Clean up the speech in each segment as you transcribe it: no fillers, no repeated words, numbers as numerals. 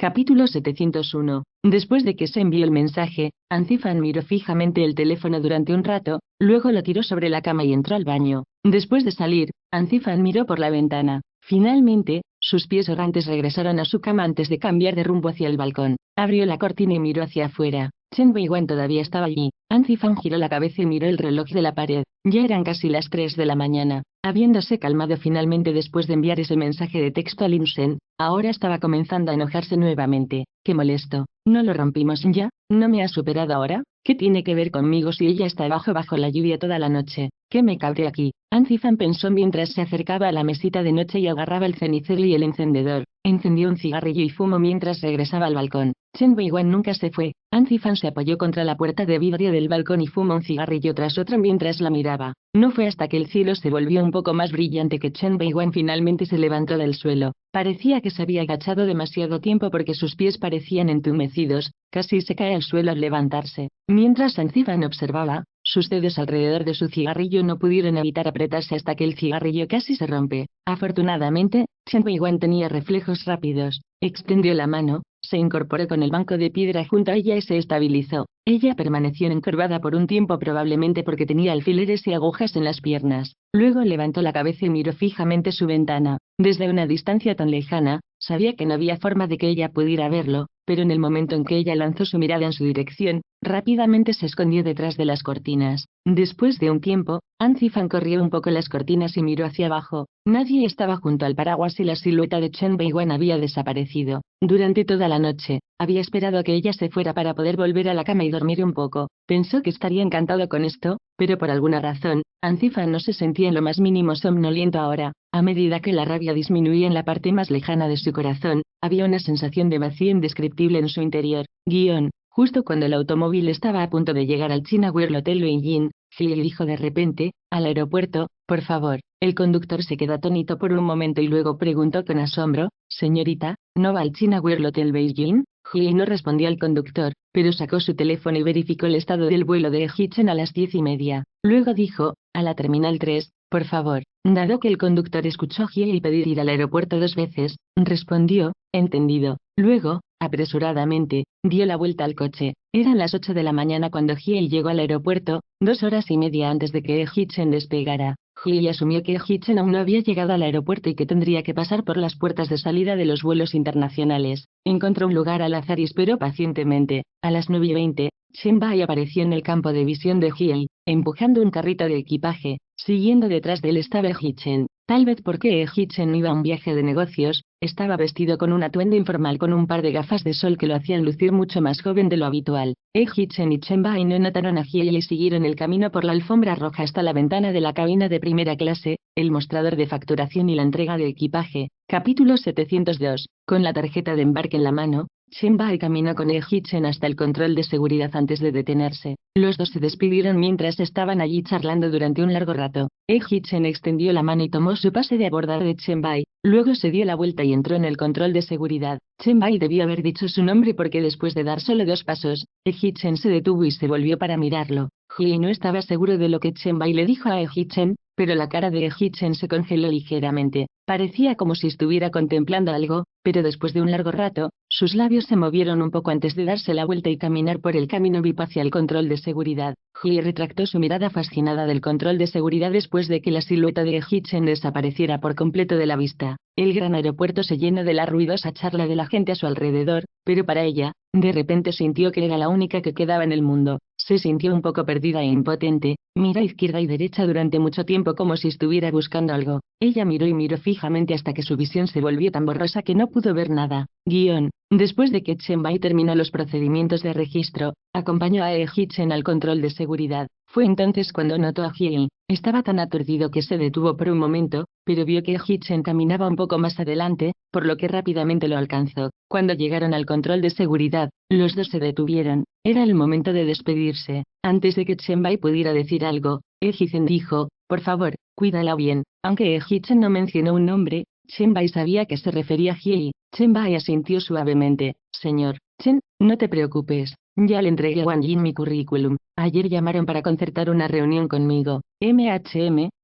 Capítulo 701. Después de que se envió el mensaje, Anzifan miró fijamente el teléfono durante un rato, luego lo tiró sobre la cama y entró al baño. Después de salir, Anzifan miró por la ventana. Finalmente, sus pies errantes regresaron a su cama antes de cambiar de rumbo hacia el balcón. Abrió la cortina y miró hacia afuera. Chen Weiwan todavía estaba allí. Anzifan giró la cabeza y miró el reloj de la pared. Ya eran casi las 3 de la mañana. Habiéndose calmado finalmente después de enviar ese mensaje de texto a Lin Shen, ahora estaba comenzando a enojarse nuevamente. ¡Qué molesto! ¿No lo rompimos ya? ¿No me has superado ahora? ¿Qué tiene que ver conmigo si ella está bajo la lluvia toda la noche? ¿Qué me cabré aquí? Anzifan pensó mientras se acercaba a la mesita de noche y agarraba el cenicero y el encendedor. Encendió un cigarrillo y fumó mientras regresaba al balcón. Chen Weiwan nunca se fue. Anzifan se apoyó contra la puerta de vidrio del balcón y fumó un cigarrillo tras otro mientras la miraba. No fue hasta que el cielo se volvió un poco más brillante que Chen Weiwan finalmente se levantó del suelo. Parecía que se había agachado demasiado tiempo porque sus pies parecían entumecidos, casi se cae al suelo al levantarse. Mientras Anzifan observaba, sus dedos alrededor de su cigarrillo no pudieron evitar apretarse hasta que el cigarrillo casi se rompe. Afortunadamente, Chen Weiwan tenía reflejos rápidos. Extendió la mano, se incorporó con el banco de piedra junto a ella y se estabilizó. Ella permaneció encorvada por un tiempo probablemente porque tenía alfileres y agujas en las piernas. Luego levantó la cabeza y miró fijamente su ventana. Desde una distancia tan lejana, sabía que no había forma de que ella pudiera verlo, pero en el momento en que ella lanzó su mirada en su dirección, rápidamente se escondió detrás de las cortinas. Después de un tiempo, Anzifan corrió un poco las cortinas y miró hacia abajo. Nadie estaba junto al paraguas y la silueta de Chen Weiwan había desaparecido. Durante toda la noche, había esperado a que ella se fuera para poder volver a la cama y dormir un poco. Pensó que estaría encantado con esto, pero por alguna razón, Anzifan no se sentía en lo más mínimo somnoliento ahora. A medida que la rabia disminuía en la parte más lejana de su corazón, había una sensación de vacío indescriptible en su interior. Justo cuando el automóvil estaba a punto de llegar al China World Hotel Beijing, Hill dijo de repente, al aeropuerto, por favor. El conductor se quedó atónito por un momento y luego preguntó con asombro, señorita, ¿no va al China World Hotel Beijing? Hill no respondió al conductor, pero sacó su teléfono y verificó el estado del vuelo de Hichen a las 10:30. Luego dijo, a la Terminal 3, por favor. Dado que el conductor escuchó a Hill pedir ir al aeropuerto 2 veces, respondió, entendido. Luego, apresuradamente, dio la vuelta al coche. Eran las 8 de la mañana cuando Hill llegó al aeropuerto, 2 horas y media antes de que Hichen despegara. Hill asumió que Hichen aún no había llegado al aeropuerto y que tendría que pasar por las puertas de salida de los vuelos internacionales. Encontró un lugar al azar y esperó pacientemente. A las 9:20, Chen Bai apareció en el campo de visión de Hill, empujando un carrito de equipaje. Siguiendo detrás de él estaba Hichen. Tal vez porque Hichen iba a un viaje de negocios, estaba vestido con un atuendo informal con un par de gafas de sol que lo hacían lucir mucho más joven de lo habitual. Hichen y Chen Bai no notaron a Hill y siguieron el camino por la alfombra roja hasta la ventana de la cabina de primera clase, el mostrador de facturación y la entrega de equipaje. Capítulo 702. Con la tarjeta de embarque en la mano, Chen Bai caminó con Hichen hasta el control de seguridad antes de detenerse. Los dos se despidieron mientras estaban allí charlando durante un largo rato. Hichen extendió la mano y tomó su pase de abordar de Chen Bai. Luego se dio la vuelta y entró en el control de seguridad. Chen Bai debió haber dicho su nombre porque después de dar solo 2 pasos, Hichen se detuvo y se volvió para mirarlo. No estaba seguro de lo que Chen Bai le dijo a Hichen, pero la cara de Hichen se congeló ligeramente. Parecía como si estuviera contemplando algo, pero después de un largo rato, sus labios se movieron un poco antes de darse la vuelta y caminar por el camino VIP hacia el control de seguridad. Retractó su mirada fascinada del control de seguridad después de que la silueta de Hichen desapareciera por completo de la vista. El gran aeropuerto se llenó de la ruidosa charla de la gente a su alrededor, pero para ella, de repente sintió que era la única que quedaba en el mundo. Se sintió un poco perdida e impotente, miró a izquierda y derecha durante mucho tiempo como si estuviera buscando algo. Ella miró y miró fijamente hasta que su visión se volvió tan borrosa que no pudo ver nada. Después de que Chen Bai terminó los procedimientos de registro, acompañó a Hichen al control de seguridad. Fue entonces cuando notó a Hill. Estaba tan aturdido que se detuvo por un momento, pero vio que Hichen caminaba un poco más adelante, por lo que rápidamente lo alcanzó. Cuando llegaron al control de seguridad, los dos se detuvieron. Era el momento de despedirse. Antes de que Chen Bai pudiera decir algo, Hichen dijo, por favor, cuídala bien. Aunque Hichen no mencionó un nombre, Chen Bai sabía que se refería a Hill. Chen Bai asintió suavemente. Señor Chen, no te preocupes. Ya le entregué a Wang Jin mi currículum. Ayer llamaron para concertar una reunión conmigo.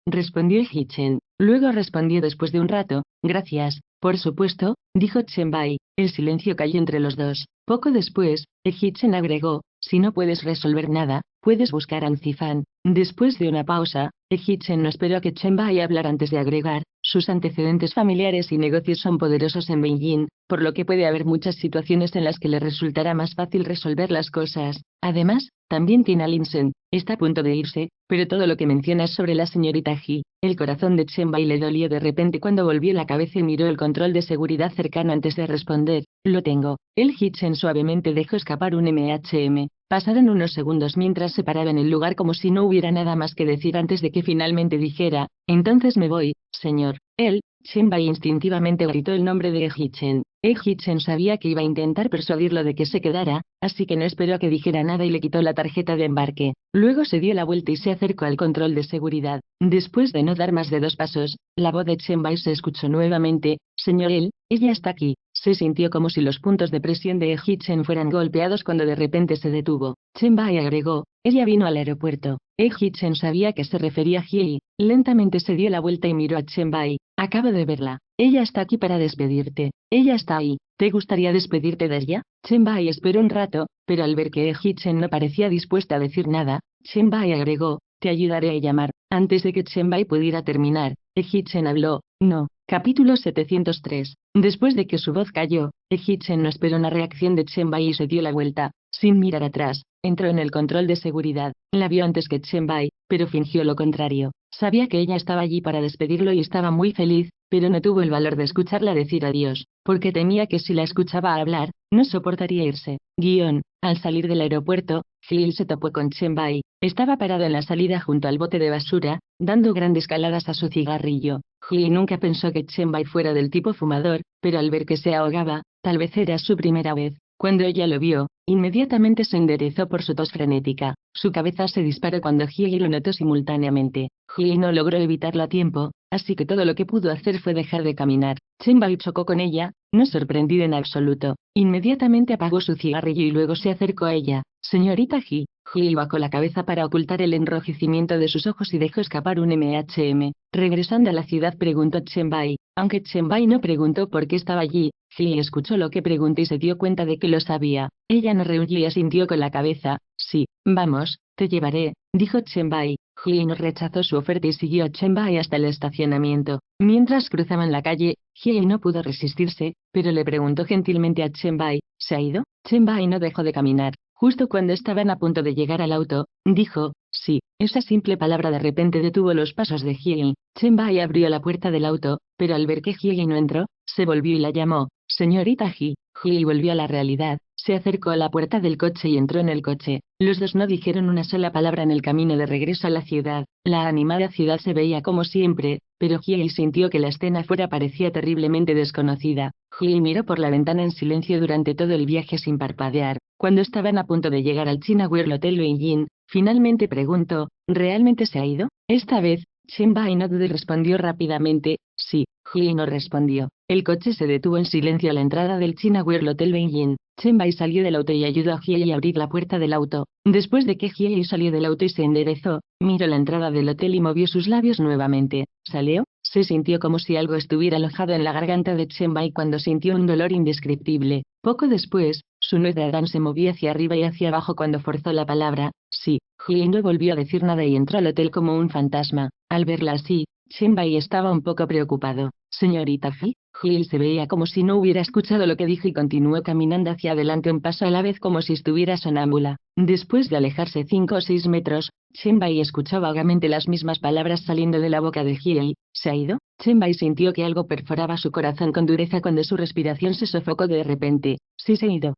Respondió Hichen. Luego respondió después de un rato, gracias, Por supuesto, dijo Chen-bai. El silencio cayó entre los dos. Poco después, Hee-chen agregó, si no puedes resolver nada, puedes buscar a Anzifan. Después de una pausa, Hee-chen no esperó a que Chen-bai hablara antes de agregar, sus antecedentes familiares y negocios son poderosos en Beijing, por lo que puede haber muchas situaciones en las que le resultará más fácil resolver las cosas. Además, también tiene a Linsen, está a punto de irse, pero todo lo que mencionas sobre la señorita Ji. El corazón de Chen-bai le dolió de repente cuando volvió la cabeza y miró el control de seguridad cercano antes de responder. Lo tengo. El Hee-chen suavemente dejó escapar un MHM. Pasaron unos segundos mientras se paraba en el lugar como si no hubiera nada más que decir antes de que finalmente dijera, entonces me voy, señor. Chen-bai instintivamente gritó el nombre de Hee-chen. Hee-chen sabía que iba a intentar persuadirlo de que se quedara, así que no esperó a que dijera nada y le quitó la tarjeta de embarque. Luego se dio la vuelta y se acercó al control de seguridad. Después de no dar más de 2 pasos, la voz de Chen-bai se escuchó nuevamente, señor ella está aquí. Se sintió como si los puntos de presión de Hee-chen fueran golpeados cuando de repente se detuvo. Chen-bai agregó, ella vino al aeropuerto. Hee-chen sabía que se refería a Hye. Lentamente se dio la vuelta y miró a Chen-bai. Acabo de verla. Ella está aquí para despedirte. Ella está ahí. ¿Te gustaría despedirte de ella? Chen-bai esperó un rato, pero al ver que Hee-chen no parecía dispuesta a decir nada, Chen-bai agregó, te ayudaré a llamar. Antes de que Chen-bai pudiera terminar, Hee-chen habló. No. Capítulo 703. Después de que su voz cayó, Hee-chen no esperó una reacción de Chen-bai y se dio la vuelta, sin mirar atrás. Entró en el control de seguridad. La vio antes que Chen-bai, pero fingió lo contrario. Sabía que ella estaba allí para despedirlo y estaba muy feliz, pero no tuvo el valor de escucharla decir adiós, porque temía que si la escuchaba hablar, no soportaría irse. Al salir del aeropuerto, Gil se topó con Chen-bai. Estaba parado en la salida junto al bote de basura, dando grandes caladas a su cigarrillo. Gil nunca pensó que Chen-bai fuera del tipo fumador, pero al ver que se ahogaba, tal vez era su primera vez. Cuando ella lo vio, inmediatamente se enderezó por su tos frenética. Su cabeza se disparó cuando Hye lo notó simultáneamente. Hye no logró evitarlo a tiempo, así que todo lo que pudo hacer fue dejar de caminar. Chen-bai chocó con ella, no sorprendido en absoluto. Inmediatamente apagó su cigarrillo y luego se acercó a ella. Señorita Hye. Hye bajó la cabeza para ocultar el enrojecimiento de sus ojos y dejó escapar un MHM. Regresando a la ciudad preguntó Chen-bai. Aunque Chen-bai no preguntó por qué estaba allí, Hye escuchó lo que preguntó y se dio cuenta de que lo sabía. Ella no rehuyó y asintió con la cabeza. Sí, vamos, te llevaré, dijo Chen-bai. Hye no rechazó su oferta y siguió a Chen-bai hasta el estacionamiento. Mientras cruzaban la calle, Hye no pudo resistirse, pero le preguntó gentilmente a Chen-bai, ¿se ha ido? Chen-bai no dejó de caminar. Justo cuando estaban a punto de llegar al auto, dijo, sí. Esa simple palabra de repente detuvo los pasos de Hye. Chen-bai abrió la puerta del auto, pero al ver que Hye no entró, se volvió y la llamó, señorita Hye. Hye volvió a la realidad, se acercó a la puerta del coche y entró en el coche. Los dos no dijeron una sola palabra en el camino de regreso a la ciudad. La animada ciudad se veía como siempre, pero Hye sintió que la escena afuera parecía terriblemente desconocida. Hye miró por la ventana en silencio durante todo el viaje sin parpadear. Cuando estaban a punto de llegar al China World Hotel Beijing, finalmente preguntó, ¿realmente se ha ido? Esta vez, Chen-bai no dudó y respondió rápidamente, sí. Hye no respondió. El coche se detuvo en silencio a la entrada del China World Hotel Beijing. Chen-bai salió del auto y ayudó a Hye a abrir la puerta del auto. Después de que Hye salió del auto y se enderezó, miró la entrada del hotel y movió sus labios nuevamente. ¿Salió? Se sintió como si algo estuviera alojado en la garganta de Chen-bai cuando sintió un dolor indescriptible. Poco después, su nuez de Adán se movía hacia arriba y hacia abajo cuando forzó la palabra, sí. Hye no volvió a decir nada y entró al hotel como un fantasma. Al verla así, Chen-bai estaba un poco preocupado. Señorita Hye. Hye se veía como si no hubiera escuchado lo que dijo y continuó caminando hacia adelante un paso a la vez como si estuviera sonámbula. Después de alejarse 5 o 6 metros, Chen-bai escuchó vagamente las mismas palabras saliendo de la boca de Hye. ¿Se ha ido? Chen-bai sintió que algo perforaba su corazón con dureza cuando su respiración se sofocó de repente. Sí, se ha ido.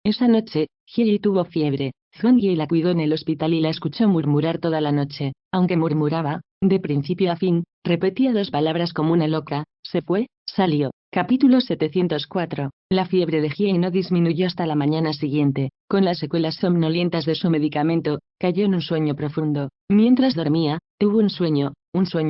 Esa noche, Hye tuvo fiebre. Hye la cuidó en el hospital y la escuchó murmurar toda la noche. Aunque murmuraba, de principio a fin, repetía 2 palabras como una loca. Se fue, salió. Capítulo 704. La fiebre de Hye no disminuyó hasta la mañana siguiente. Con las secuelas somnolientas de su medicamento, cayó en un sueño profundo. Mientras dormía, tuvo un sueño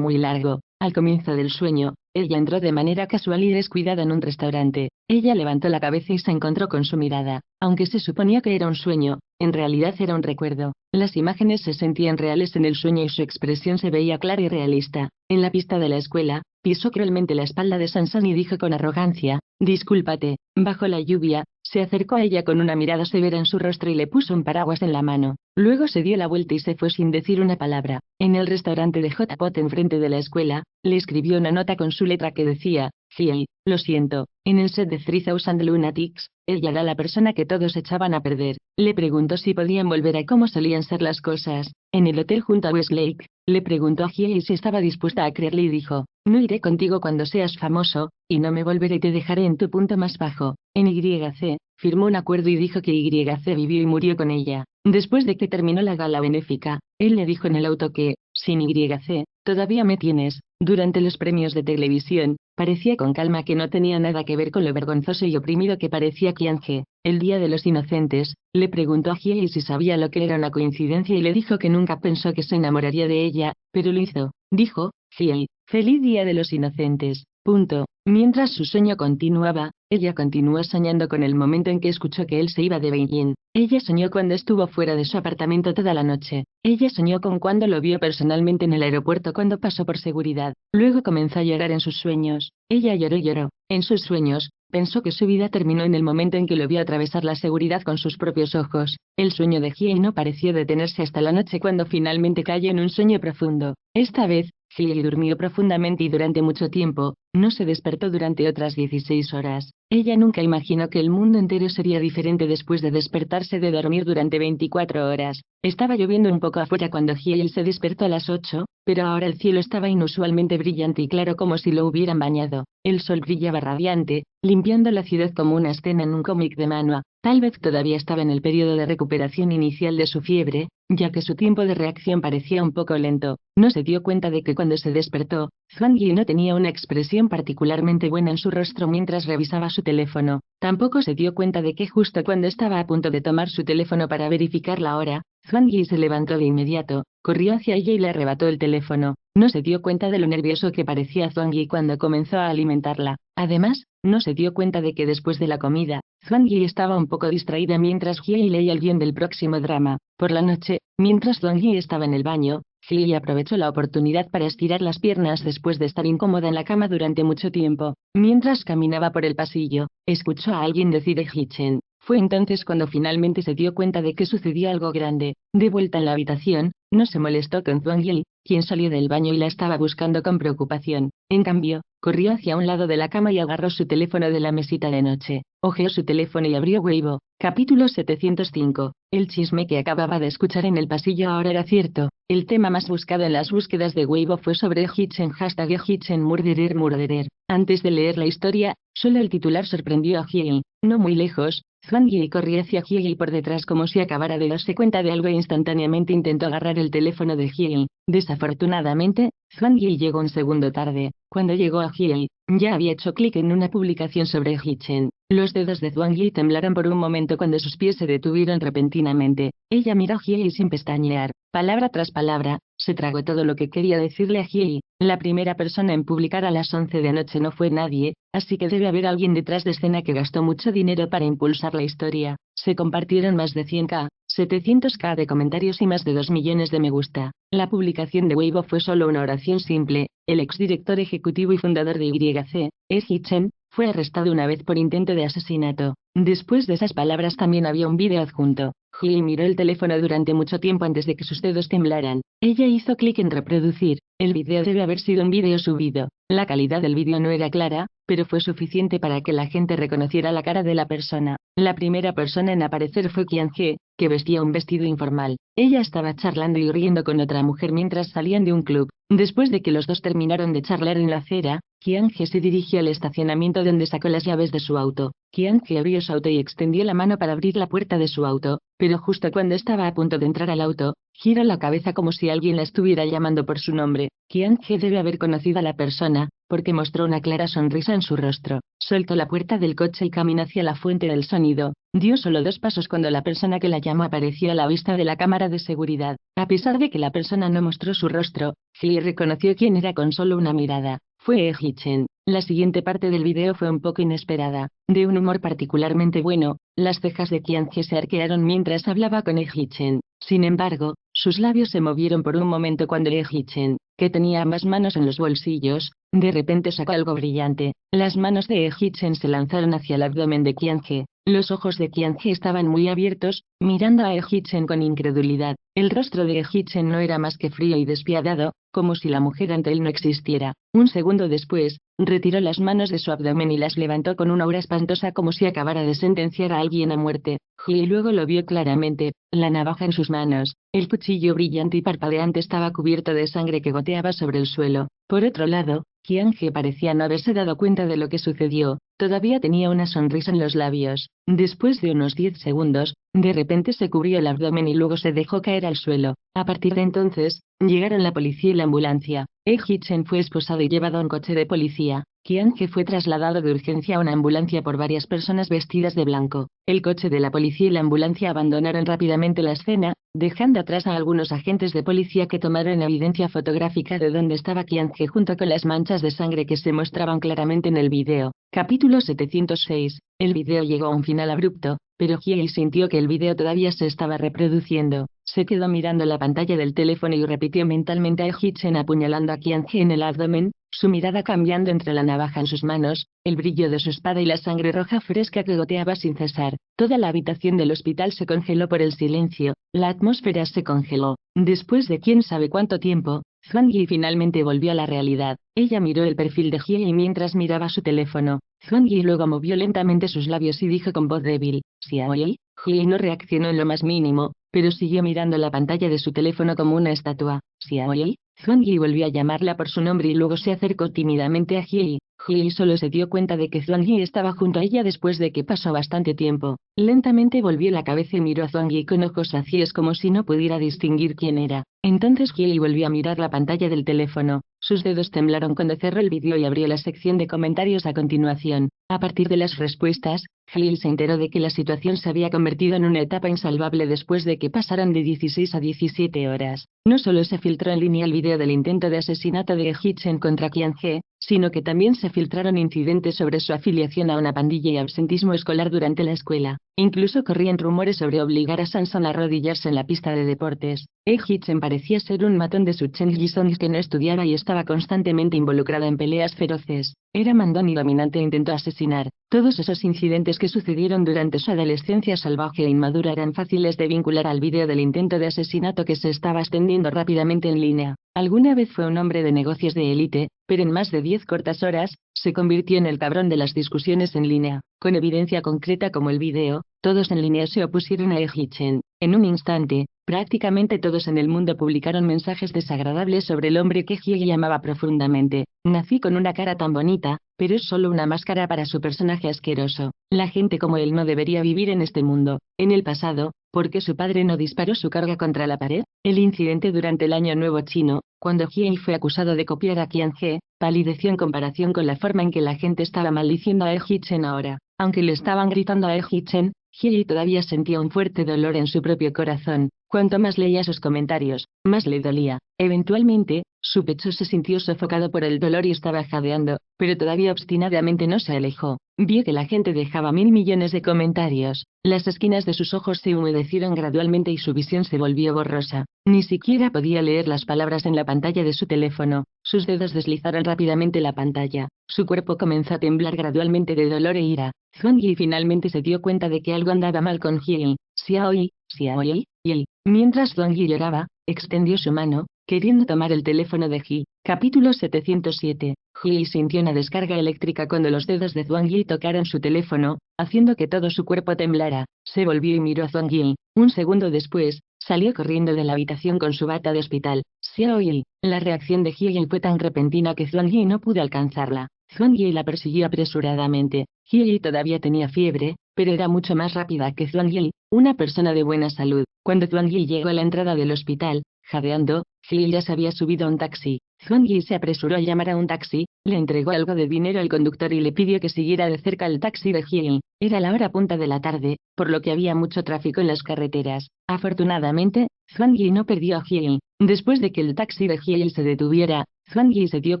muy largo. Al comienzo del sueño, ella entró de manera casual y descuidada en un restaurante. Ella levantó la cabeza y se encontró con su mirada. Aunque se suponía que era un sueño, en realidad era un recuerdo. Las imágenes se sentían reales en el sueño y su expresión se veía clara y realista. En la pista de la escuela, pisó cruelmente la espalda de Sansan y dijo con arrogancia: «Discúlpate». Bajo la lluvia, se acercó a ella con una mirada severa en su rostro y le puso un paraguas en la mano. Luego se dio la vuelta y se fue sin decir una palabra. En el restaurante de J-Pot enfrente de la escuela, le escribió una nota con su letra que decía: «Giel, lo siento». En el set de 3000 Lunatics, ella era la persona que todos echaban a perder. Le preguntó si podían volver a cómo solían ser las cosas. En el hotel junto a Westlake, le preguntó a Giel si estaba dispuesta a creerle y dijo: «No iré contigo cuando seas famoso, y no me volveré, te dejaré en tu punto más bajo». En YC, firmó un acuerdo y dijo que YC vivió y murió con ella. Después de que terminó la gala benéfica, él le dijo en el auto que, sin YC, «Todavía me tienes». Durante los premios de televisión, parecía con calma que no tenía nada que ver con lo vergonzoso y oprimido que parecía Qiange. El Día de los Inocentes, le preguntó a Hiei si sabía lo que era una coincidencia y le dijo que nunca pensó que se enamoraría de ella, pero lo hizo. Dijo: «Hiei, feliz Día de los Inocentes». Punto. Mientras su sueño continuaba, ella continuó soñando con el momento en que escuchó que él se iba de Beijing. Ella soñó cuando estuvo fuera de su apartamento toda la noche. Ella soñó con cuando lo vio personalmente en el aeropuerto cuando pasó por seguridad. Luego comenzó a llorar en sus sueños. Ella lloró y lloró. En sus sueños, pensó que su vida terminó en el momento en que lo vio atravesar la seguridad con sus propios ojos. El sueño de Hiei no pareció detenerse hasta la noche cuando finalmente cayó en un sueño profundo. Esta vez, Hiei durmió profundamente y durante mucho tiempo, no se despertó durante otras 16 horas. Ella nunca imaginó que el mundo entero sería diferente después de despertarse de dormir durante 24 horas. Estaba lloviendo un poco afuera cuando Hiei se despertó a las 8, pero ahora el cielo estaba inusualmente brillante y claro como si lo hubieran bañado. El sol brillaba radiante, limpiando la ciudad como una escena en un cómic de manhwa. Tal vez todavía estaba en el periodo de recuperación inicial de su fiebre, ya que su tiempo de reacción parecía un poco lento. No se dio cuenta de que cuando se despertó, Zhuangyi no tenía una expresión particularmente buena en su rostro mientras revisaba su teléfono. Tampoco se dio cuenta de que justo cuando estaba a punto de tomar su teléfono para verificar la hora, Zhuangyi se levantó de inmediato, corrió hacia ella y le arrebató el teléfono. No se dio cuenta de lo nervioso que parecía Zhuangyi cuando comenzó a alimentarla. Además, no se dio cuenta de que después de la comida, Zhuangyi estaba un poco distraída mientras Hiei leía el guión del próximo drama. Por la noche, mientras Zhuangyi estaba en el baño, Hiei aprovechó la oportunidad para estirar las piernas después de estar incómoda en la cama durante mucho tiempo. Mientras caminaba por el pasillo, escuchó a alguien decir Hichen. Fue entonces cuando finalmente se dio cuenta de que sucedió algo grande. De vuelta en la habitación, no se molestó con Zhuangyi, quien salió del baño y la estaba buscando con preocupación. En cambio, corrió hacia un lado de la cama y agarró su teléfono de la mesita de noche. Hojeó su teléfono y abrió Weibo. Capítulo 705. El chisme que acababa de escuchar en el pasillo ahora era cierto. El tema más buscado en las búsquedas de Weibo fue sobre Hichen #Hichen Murderer. Antes de leer la historia, solo el titular sorprendió a Hiei. No muy lejos, Zhuangyi corrió hacia Hiei por detrás como si acabara de darse cuenta de algo e instantáneamente intentó agarrar el teléfono de Hiei. Desafortunadamente, Zhuangyi llegó un segundo tarde. Cuando llegó a Hiei, ya había hecho clic en una publicación sobre Hichen. Los dedos de Zhuangyi temblaron por un momento cuando sus pies se detuvieron repentinamente. Ella miró a Hiei sin pestañear. Palabra tras palabra, se tragó todo lo que quería decirle a Hiei. La primera persona en publicar a las 11 de anoche no fue nadie, así que debe haber alguien detrás de escena que gastó mucho dinero para impulsar la historia. Se compartieron más de 100k, 700k de comentarios y más de 2 millones de me gusta. La publicación de Weibo fue solo una oración simple. El exdirector ejecutivo y fundador de YC, Hichen, fue arrestado una vez por intento de asesinato. Después de esas palabras también había un vídeo adjunto. Hiei miró el teléfono durante mucho tiempo antes de que sus dedos temblaran. Ella hizo clic en reproducir. El vídeo debe haber sido un vídeo subido. La calidad del vídeo no era clara, pero fue suficiente para que la gente reconociera la cara de la persona. La primera persona en aparecer fue Qiange, que vestía un vestido informal. Ella estaba charlando y riendo con otra mujer mientras salían de un club. Después de que los dos terminaron de charlar en la acera, Qiange se dirigió al estacionamiento donde sacó las llaves de su auto. Qiange abrió su auto y extendió la mano para abrir la puerta de su auto, pero justo cuando estaba a punto de entrar al auto, giró la cabeza como si alguien la estuviera llamando por su nombre. Qiange debe haber conocido a la persona, porque mostró una clara sonrisa en su rostro. Soltó la puerta del coche y caminó hacia la fuente del sonido. Dio solo 2 pasos cuando la persona que la llamó apareció a la vista de la cámara de seguridad. A pesar de que la persona no mostró su rostro, Hiei reconoció quién era con solo una mirada. Fue Hichen. La siguiente parte del video fue un poco inesperada. De un humor particularmente bueno, las cejas de Qiange se arquearon mientras hablaba con Hichen. Sin embargo, Sus labios se movieron por un momento cuando Lee Hee-chen, que tenía ambas manos en los bolsillos, de repente sacó algo brillante. Las manos de Lee Hee-chen se lanzaron hacia el abdomen de Qian-He. Los ojos de Qian-He estaban muy abiertos, mirando a Lee Hee-chen con incredulidad. El rostro de Lee Hee-chen no era más que frío y despiadado, como si la mujer ante él no existiera. Un segundo después, retiró las manos de su abdomen y las levantó con una aura espantosa como si acabara de sentenciar a alguien a muerte. Y luego lo vio claramente, la navaja en sus manos. El cuchillo brillante y parpadeante estaba cubierto de sangre que goteaba sobre el suelo. Por otro lado, Qian-He parecía no haberse dado cuenta de lo que sucedió. Todavía tenía una sonrisa en los labios. Después de unos 10 segundos, de repente se cubrió el abdomen y luego se dejó caer al suelo. A partir de entonces, llegaron la policía y la ambulancia. Lee Hee-chen fue esposado y llevado a un coche de policía. Qian-He fue trasladado de urgencia a una ambulancia por varias personas vestidas de blanco. El coche de la policía y la ambulancia abandonaron rápidamente la escena, dejando atrás a algunos agentes de policía que tomaron evidencia fotográfica de dónde estaba Qian-He junto con las manchas de sangre que se mostraban claramente en el video. Capítulo 706. El video llegó a un final abrupto, pero Hye sintió que el video todavía se estaba reproduciendo. Se quedó mirando la pantalla del teléfono y repitió mentalmente a Lee Hee-chen apuñalando a Qian-He en el abdomen, su mirada cambiando entre la navaja en sus manos, el brillo de su espada y la sangre roja fresca que goteaba sin cesar. Toda la habitación del hospital se congeló por el silencio, la atmósfera se congeló. Después de quién sabe cuánto tiempo, Zhuang Yi finalmente volvió a la realidad. Ella miró el perfil de Hye mientras miraba su teléfono. Zhuang Yi luego movió lentamente sus labios y dijo con voz débil, «¿Xiaoyi?». Hye no reaccionó en lo más mínimo, pero siguió mirando la pantalla de su teléfono como una estatua. «¿Xiaoyi?». Zhuang Yi volvió a llamarla por su nombre y luego se acercó tímidamente a Hye. Hye solo se dio cuenta de que Zhuang Yi estaba junto a ella después de que pasó bastante tiempo. Lentamente volvió la cabeza y miró a Zhuang Yi con ojos vacíos como si no pudiera distinguir quién era. Entonces Hye volvió a mirar la pantalla del teléfono. Sus dedos temblaron cuando cerró el vídeo y abrió la sección de comentarios a continuación. A partir de las respuestas, Hye se enteró de que la situación se había convertido en una etapa insalvable después de que pasaran de 16 a 17 horas. No solo se filtró en línea el video del intento de asesinato de Lee Hee-chen contra Qian-He, sino que también se filtraron incidentes sobre su afiliación a una pandilla y absentismo escolar durante la escuela. Incluso corrían rumores sobre obligar a Sanson a arrodillarse en la pista de deportes. Lee Hee-chen parecía ser un matón de su Chen Ji-song que no estudiaba y estaba constantemente involucrada en peleas feroces. Era mandón y dominante e intentó asesinar. Todos esos incidentes que sucedieron durante su adolescencia salvaje e inmadura eran fáciles de vincular al video del intento de asesinato que se estaba extendiendo rápidamente en línea. Alguna vez fue un hombre de negocios de élite, pero en más de 10 cortas horas, se convirtió en el cabrón de las discusiones en línea. Con evidencia concreta como el video, todos en línea se opusieron a Lee Hee-chen. En un instante, prácticamente todos en el mundo publicaron mensajes desagradables sobre el hombre que Hye llamaba profundamente. Nací con una cara tan bonita, pero es solo una máscara para su personaje asqueroso. La gente como él no debería vivir en este mundo. En el pasado, ¿por qué su padre no disparó su carga contra la pared? El incidente durante el Año Nuevo Chino, cuando Hye fue acusado de copiar a Qian-He, palideció en comparación con la forma en que la gente estaba maldiciendo a Lee Hee-chen ahora. Aunque le estaban gritando a Lee Hee-chen, Hye todavía sentía un fuerte dolor en su propio corazón. Cuanto más leía sus comentarios, más le dolía. Eventualmente, su pecho se sintió sofocado por el dolor y estaba jadeando, pero todavía obstinadamente no se alejó. Vio que la gente dejaba 1000 millones de comentarios. Las esquinas de sus ojos se humedecieron gradualmente y su visión se volvió borrosa. Ni siquiera podía leer las palabras en la pantalla de su teléfono. Sus dedos deslizaron rápidamente la pantalla. Su cuerpo comenzó a temblar gradualmente de dolor e ira. Zhuang Yi finalmente se dio cuenta de que algo andaba mal con Hye. «Xiaoyi, Xiaoyi, Yi». Mientras Zhuang Yi lloraba, extendió su mano, queriendo tomar el teléfono de Hye. Capítulo 707. Hye sintió una descarga eléctrica cuando los dedos de Zhuang Yi tocaron su teléfono, haciendo que todo su cuerpo temblara. Se volvió y miró a Zhuang Yi. Un segundo después, salió corriendo de la habitación con su bata de hospital. «Xiaoyi». La reacción de Hye fue tan repentina que Zhuang Yi no pudo alcanzarla. Zhuang Yi la persiguió apresuradamente. Hye todavía tenía fiebre, pero era mucho más rápida que Zhuang Yi, una persona de buena salud. Cuando Zhuang Yi llegó a la entrada del hospital, jadeando, Hye ya se había subido a un taxi. Zhuang Yi se apresuró a llamar a un taxi, le entregó algo de dinero al conductor y le pidió que siguiera de cerca el taxi de Hye. Era la hora punta de la tarde, por lo que había mucho tráfico en las carreteras. Afortunadamente, Zhuang Yi no perdió a Hye. Después de que el taxi de Hye se detuviera, Zhuang Yi se dio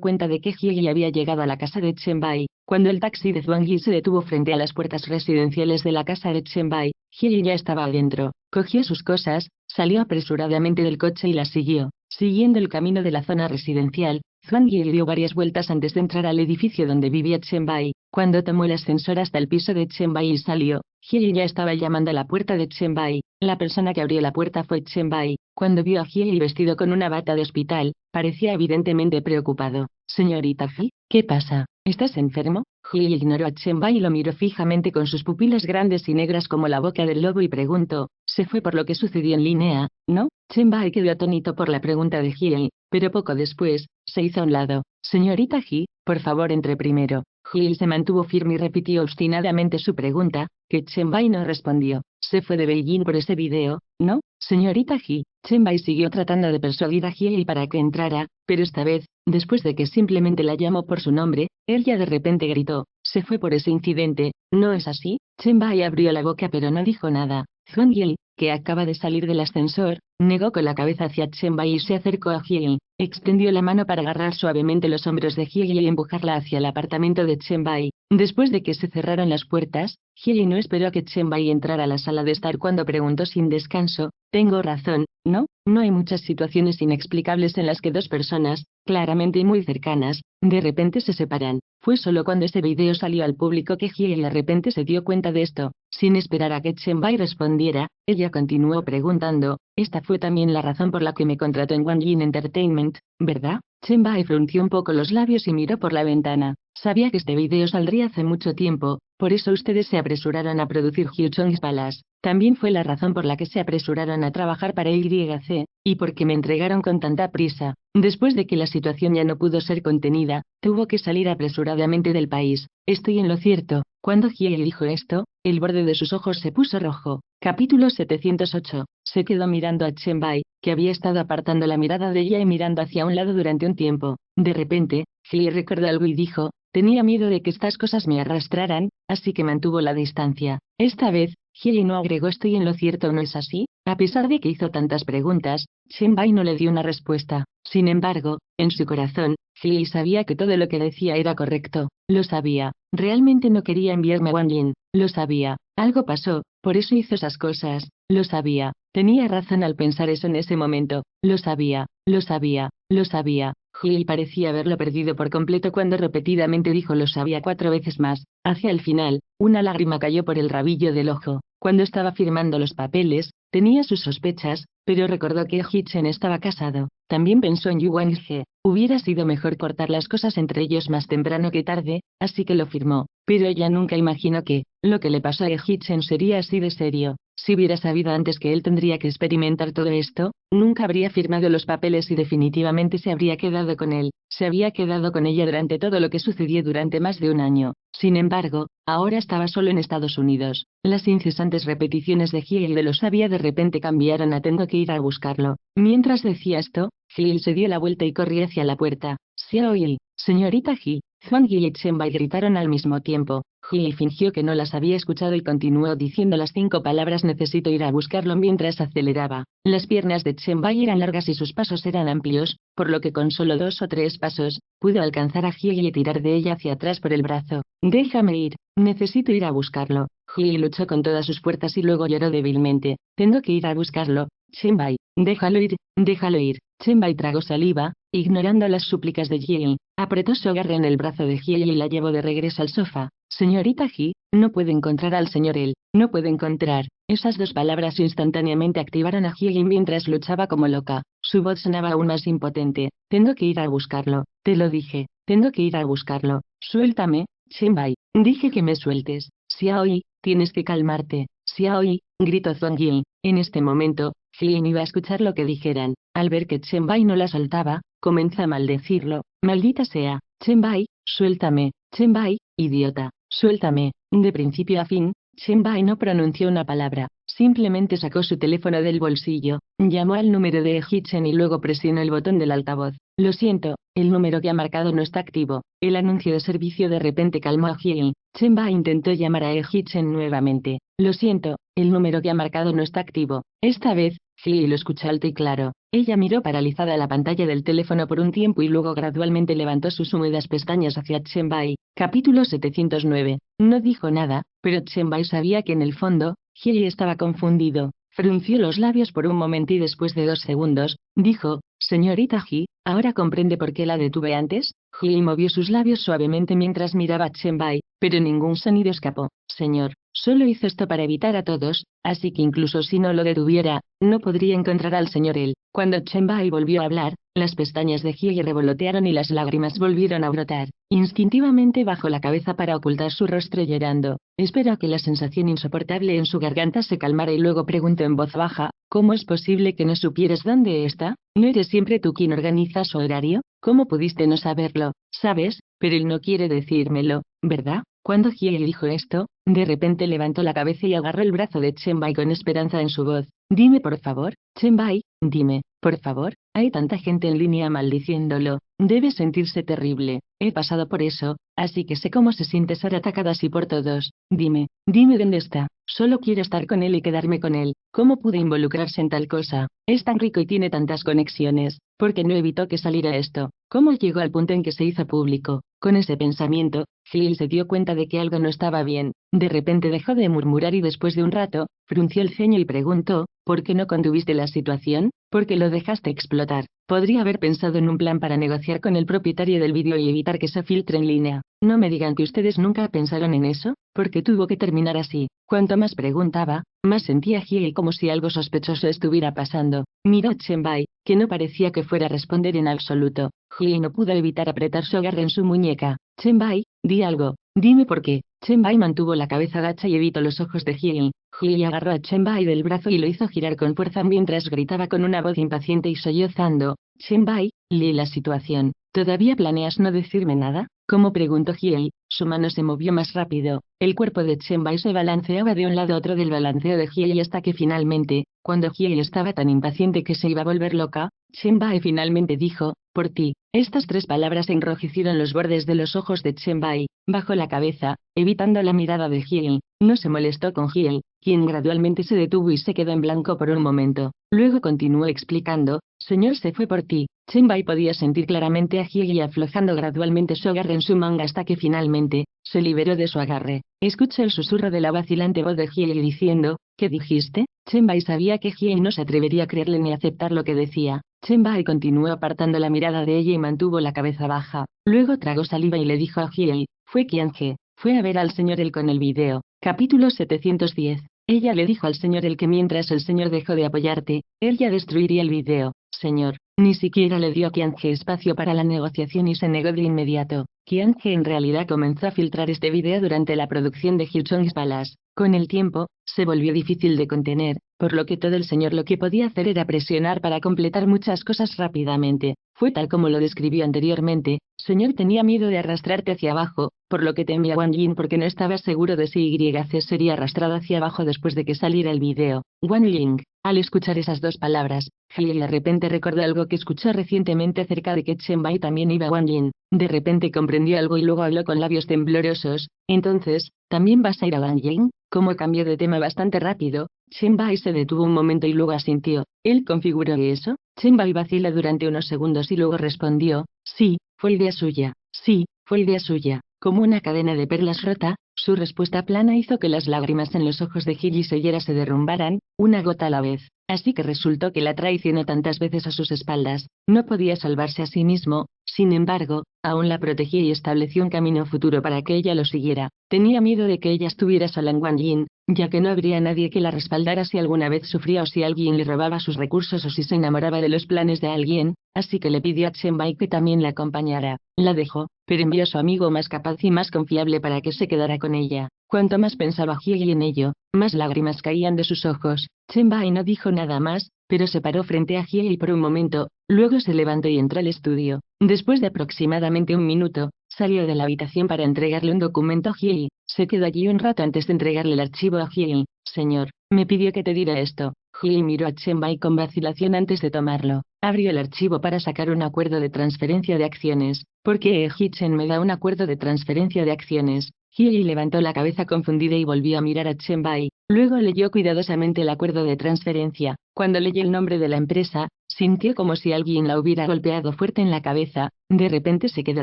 cuenta de que Hye había llegado a la casa de Chen Bai. Cuando el taxi de Zhuang Yi se detuvo frente a las puertas residenciales de la casa de Chen Bai, Hye ya estaba adentro. Cogió sus cosas, Salió apresuradamente del coche y la siguió. Siguiendo el camino de la zona residencial, Zhuang Yi dio varias vueltas antes de entrar al edificio donde vivía Chen Bai. Cuando tomó el ascensor hasta el piso de Chen Bai y salió, Hye ya estaba llamando a la puerta de Chen Bai. La persona que abrió la puerta fue Chen Bai. Cuando vio a Hye vestido con una bata de hospital, parecía evidentemente preocupado. Señorita Ji, ¿qué pasa? ¿Estás enfermo? Hye ignoró a Chen Bai y lo miró fijamente con sus pupilas grandes y negras como la boca del lobo y preguntó. Se fue por lo que sucedió en línea, ¿no? Chen Bai quedó atónito por la pregunta de Hye, pero poco después, se hizo a un lado. Señorita Ji, por favor entre primero. Hye se mantuvo firme y repitió obstinadamente su pregunta, que Chen Bai no respondió. ¿Se fue de Beijing por ese video, no? Señorita Ji. Chen Bai siguió tratando de persuadir a Hye para que entrara, pero esta vez, después de que simplemente la llamó por su nombre, ella de repente gritó. Se fue por ese incidente, ¿no es así? Chen Bai abrió la boca pero no dijo nada. Zhuang Yi, que acaba de salir del ascensor, negó con la cabeza hacia Chen Bai y se acercó a Hye. Extendió la mano para agarrar suavemente los hombros de Hye y empujarla hacia el apartamento de Chen Bai. Después de que se cerraron las puertas, Hye no esperó a que Chen Bai entrara a la sala de estar cuando preguntó sin descanso. Tengo razón, ¿no? No hay muchas situaciones inexplicables en las que dos personas, claramente muy cercanas, de repente se separan. Fue solo cuando ese video salió al público que Hye de repente se dio cuenta de esto. Sin esperar a que Chen Bai respondiera, ella continuó preguntando, esta fue también la razón por la que me contrató en Wang Yin Entertainment, ¿verdad? Chen Bai frunció un poco los labios y miró por la ventana. Sabía que este video saldría hace mucho tiempo, por eso ustedes se apresuraron a producir Huchong's Palace. También fue la razón por la que se apresuraron a trabajar para YC, y porque me entregaron con tanta prisa. Después de que la situación ya no pudo ser contenida, tuvo que salir apresuradamente del país. Estoy en lo cierto. Cuando Hye dijo esto, el borde de sus ojos se puso rojo. Capítulo 708. Se quedó mirando a Chen Bai, que había estado apartando la mirada de ella y mirando hacia un lado durante un tiempo. De repente, Hye recordó algo y dijo, tenía miedo de que estas cosas me arrastraran, así que mantuvo la distancia. Esta vez, Hye no agregó estoy en lo cierto, ¿no es así? A pesar de que hizo tantas preguntas, Chen Bai no le dio una respuesta. Sin embargo, en su corazón, Hye sabía que todo lo que decía era correcto. Lo sabía. Realmente no quería enviarme a Wang Yin. Lo sabía. Algo pasó, por eso hizo esas cosas. Lo sabía. Tenía razón al pensar eso en ese momento. Lo sabía. Lo sabía. Lo sabía. Hye parecía haberlo perdido por completo cuando repetidamente dijo lo sabía 4 veces más. Hacia el final, una lágrima cayó por el rabillo del ojo. Cuando estaba firmando los papeles, tenía sus sospechas, pero recordó que Hye estaba casado. También pensó en Yu Wang-he. Hubiera sido mejor cortar las cosas entre ellos más temprano que tarde, así que lo firmó. Pero ella nunca imaginó que, lo que le pasó a Hye sería así de serio. Si hubiera sabido antes que él tendría que experimentar todo esto, nunca habría firmado los papeles y definitivamente se habría quedado con él. Se había quedado con ella durante todo lo que sucedió durante más de un año. Sin embargo, ahora estaba solo en Estados Unidos. Las incesantes repeticiones de Hye de lo sabía de repente cambiaron a tengo que ir a buscarlo. Mientras decía esto, Hye se dio la vuelta y corrió hacia la puerta. Xiaoyi, señorita Ji. Zhuang Yi y Chen Bai gritaron al mismo tiempo. Hye fingió que no las había escuchado y continuó diciendo las 5 palabras necesito ir a buscarlo mientras aceleraba. Las piernas de Chen Bai eran largas y sus pasos eran amplios, por lo que con solo 2 o 3 pasos, pudo alcanzar a Hye y tirar de ella hacia atrás por el brazo. Déjame ir, necesito ir a buscarlo. Hye luchó con todas sus fuerzas y luego lloró débilmente. Tengo que ir a buscarlo. Chen Bai, déjalo ir, déjalo ir. Chen Bai tragó saliva, ignorando las súplicas de Hye. Apretó su agarre en el brazo de Hye y la llevó de regreso al sofá. Señorita Ji, no puede encontrar al señor él, no puede encontrar. Esas 2 palabras instantáneamente activaron a Hye mientras luchaba como loca. Su voz sonaba aún más impotente. Tengo que ir a buscarlo, te lo dije, tengo que ir a buscarlo. Suéltame, Chen Bai, dije que me sueltes. Xiaoyi, tienes que calmarte. Xiaoyi, gritó Zhuang Yi. En este momento, Hye iba a escuchar lo que dijeran. Al ver que Chen Bai no la soltaba, comenzó a maldecirlo. Maldita sea, Chen Bai, suéltame, Chen Bai, idiota, suéltame. De principio a fin, Chen Bai no pronunció una palabra, simplemente sacó su teléfono del bolsillo, llamó al número de Hye y luego presionó el botón del altavoz. Lo siento, el número que ha marcado no está activo. El anuncio de servicio de repente calmó a Hye. Chen Bai intentó llamar a Hye nuevamente. Lo siento, el número que ha marcado no está activo. Esta vez, Hye lo escuchó alto y claro. Ella miró paralizada la pantalla del teléfono por un tiempo y luego gradualmente levantó sus húmedas pestañas hacia Chen Bai. Capítulo 709. No dijo nada, pero Chen Bai sabía que en el fondo, Hye estaba confundido. frunció los labios por un momento y después de 2 segundos, dijo, «Señorita Ji, ¿ahora comprende por qué la detuve antes?» Ji movió sus labios suavemente mientras miraba a Chen Bai, pero ningún sonido escapó. «Señor, solo hizo esto para evitar a todos, así que incluso si no lo detuviera, no podría encontrar al señor él». Cuando Chen Bai volvió a hablar, las pestañas de Ji revolotearon y las lágrimas volvieron a brotar. Instintivamente bajó la cabeza para ocultar su rostro llorando. Esperó a que la sensación insoportable en su garganta se calmara y luego preguntó en voz baja, «¿Cómo es posible que no supieras dónde está? ¿No eres siempre tú quien organiza su horario? ¿Cómo pudiste no saberlo? ¿Sabes? Pero él no quiere decírmelo, ¿verdad?» Cuando Ji dijo esto, de repente levantó la cabeza y agarró el brazo de Chen Bai con esperanza en su voz. «Dime por favor, Chen Bai, dime, por favor, hay tanta gente en línea maldiciéndolo, debe sentirse terrible. He pasado por eso, así que sé cómo se siente ser atacada así por todos. Dime dónde está. Solo quiero estar con él y quedarme con él. ¿Cómo pude involucrarse en tal cosa? Es tan rico y tiene tantas conexiones. ¿Por qué no evitó que saliera esto? ¿Cómo llegó al punto en que se hizo público?» Con ese pensamiento, Gil se dio cuenta de que algo no estaba bien. De repente dejó de murmurar y después de un rato, frunció el ceño y preguntó, «¿Por qué no contuviste la situación? ¿Por qué lo dejaste explotar?» Podría haber pensado en un plan para negociar con el propietario del vídeo y evitar que se filtre en línea. No me digan que ustedes nunca pensaron en eso, porque tuvo que terminar así. Cuanto más preguntaba, más sentía Hiei como si algo sospechoso estuviera pasando. Miró a Chen Bai, que no parecía que fuera a responder en absoluto. Hiei no pudo evitar apretar su agarre en su muñeca. «Chen Bai, di algo, dime por qué». Chen Bai mantuvo la cabeza gacha y evitó los ojos de Hiei. Hiei agarró a Chen Bai del brazo y lo hizo girar con fuerza mientras gritaba con una voz impaciente y sollozando, «Chen Bai, lee la situación. ¿Todavía planeas no decirme nada?» «¿Cómo?», preguntó Hiei. Su mano se movió más rápido. El cuerpo de Chen Bai se balanceaba de un lado a otro del balanceo de Hiei hasta que finalmente, cuando Hiei estaba tan impaciente que se iba a volver loca, Chen Bai finalmente dijo, «Por ti». Estas 3 palabras enrojecieron los bordes de los ojos de Chen Bai. Bajó la cabeza, evitando la mirada de Hiei. No se molestó con Hiei, quien gradualmente se detuvo y se quedó en blanco por un momento. Luego continuó explicando, «Señor, se fue por ti». Chen Bai podía sentir claramente a Hiei aflojando gradualmente su agarre en su manga hasta que finalmente, se liberó de su agarre. Escuchó el susurro de la vacilante voz de Hiei diciendo, «¿Qué dijiste?». Chen Bai sabía que Hiei no se atrevería a creerle ni a aceptar lo que decía. Chen Bai continuó apartando la mirada de ella y mantuvo la cabeza baja. Luego tragó saliva y le dijo a Hiei, «Fue Qiange. Fue a ver al señor El con el video». Capítulo 710. Ella le dijo al señor El que mientras el señor dejó de apoyarte, él ya destruiría el video. Señor, ni siquiera le dio a Qiange espacio para la negociación y se negó de inmediato. Qiange en realidad comenzó a filtrar este video durante la producción de Hillsong's Palace. Con el tiempo, se volvió difícil de contener, por lo que todo el señor lo que podía hacer era presionar para completar muchas cosas rápidamente. Fue tal como lo describió anteriormente, señor tenía miedo de arrastrarte hacia abajo, por lo que temía a Wang Jin porque no estaba seguro de si YC sería arrastrada hacia abajo después de que saliera el video. Wang Jing. Al escuchar esas 2 palabras, Hiei de repente recordó algo que escuchó recientemente acerca de que Chen Bai también iba a Wang Jin. De repente comprendió algo y luego habló con labios temblorosos. «Entonces, ¿también vas a ir a Wang Jin?». Como cambió de tema bastante rápido, Chen Bai se detuvo un momento y luego asintió. ¿Él configuró eso? Chen Bai vaciló durante unos segundos y luego respondió, «Sí, fue idea suya. Sí, fue idea suya». Como una cadena de perlas rota, su respuesta plana hizo que las lágrimas en los ojos de Hiei se derrumbaran, una gota a la vez. Así que resultó que la traicionó tantas veces a sus espaldas, no podía salvarse a sí mismo. Sin embargo, aún la protegía y estableció un camino futuro para que ella lo siguiera. Tenía miedo de que ella estuviera sola en Wang Jin, ya que no habría nadie que la respaldara si alguna vez sufría o si alguien le robaba sus recursos o si se enamoraba de los planes de alguien, así que le pidió a Chen Bai que también la acompañara. La dejó, pero envió a su amigo más capaz y más confiable para que se quedara con ella. Cuanto más pensaba Hiei en ello, más lágrimas caían de sus ojos. Chen Bai no dijo nada más, pero se paró frente a Hiei por un momento, luego se levantó y entró al estudio. Después de aproximadamente un minuto, salió de la habitación para entregarle un documento a Hiei. Se quedó allí un rato antes de entregarle el archivo a Hiei. «Señor, me pidió que te diera esto». Hiei miró a Chen Bai con vacilación antes de tomarlo. Abrió el archivo para sacar un acuerdo de transferencia de acciones. ¿Por qué Chen me da un acuerdo de transferencia de acciones? Hiei levantó la cabeza confundida y volvió a mirar a Chen Bai. Luego leyó cuidadosamente el acuerdo de transferencia. Cuando leyó el nombre de la empresa, sintió como si alguien la hubiera golpeado fuerte en la cabeza. De repente se quedó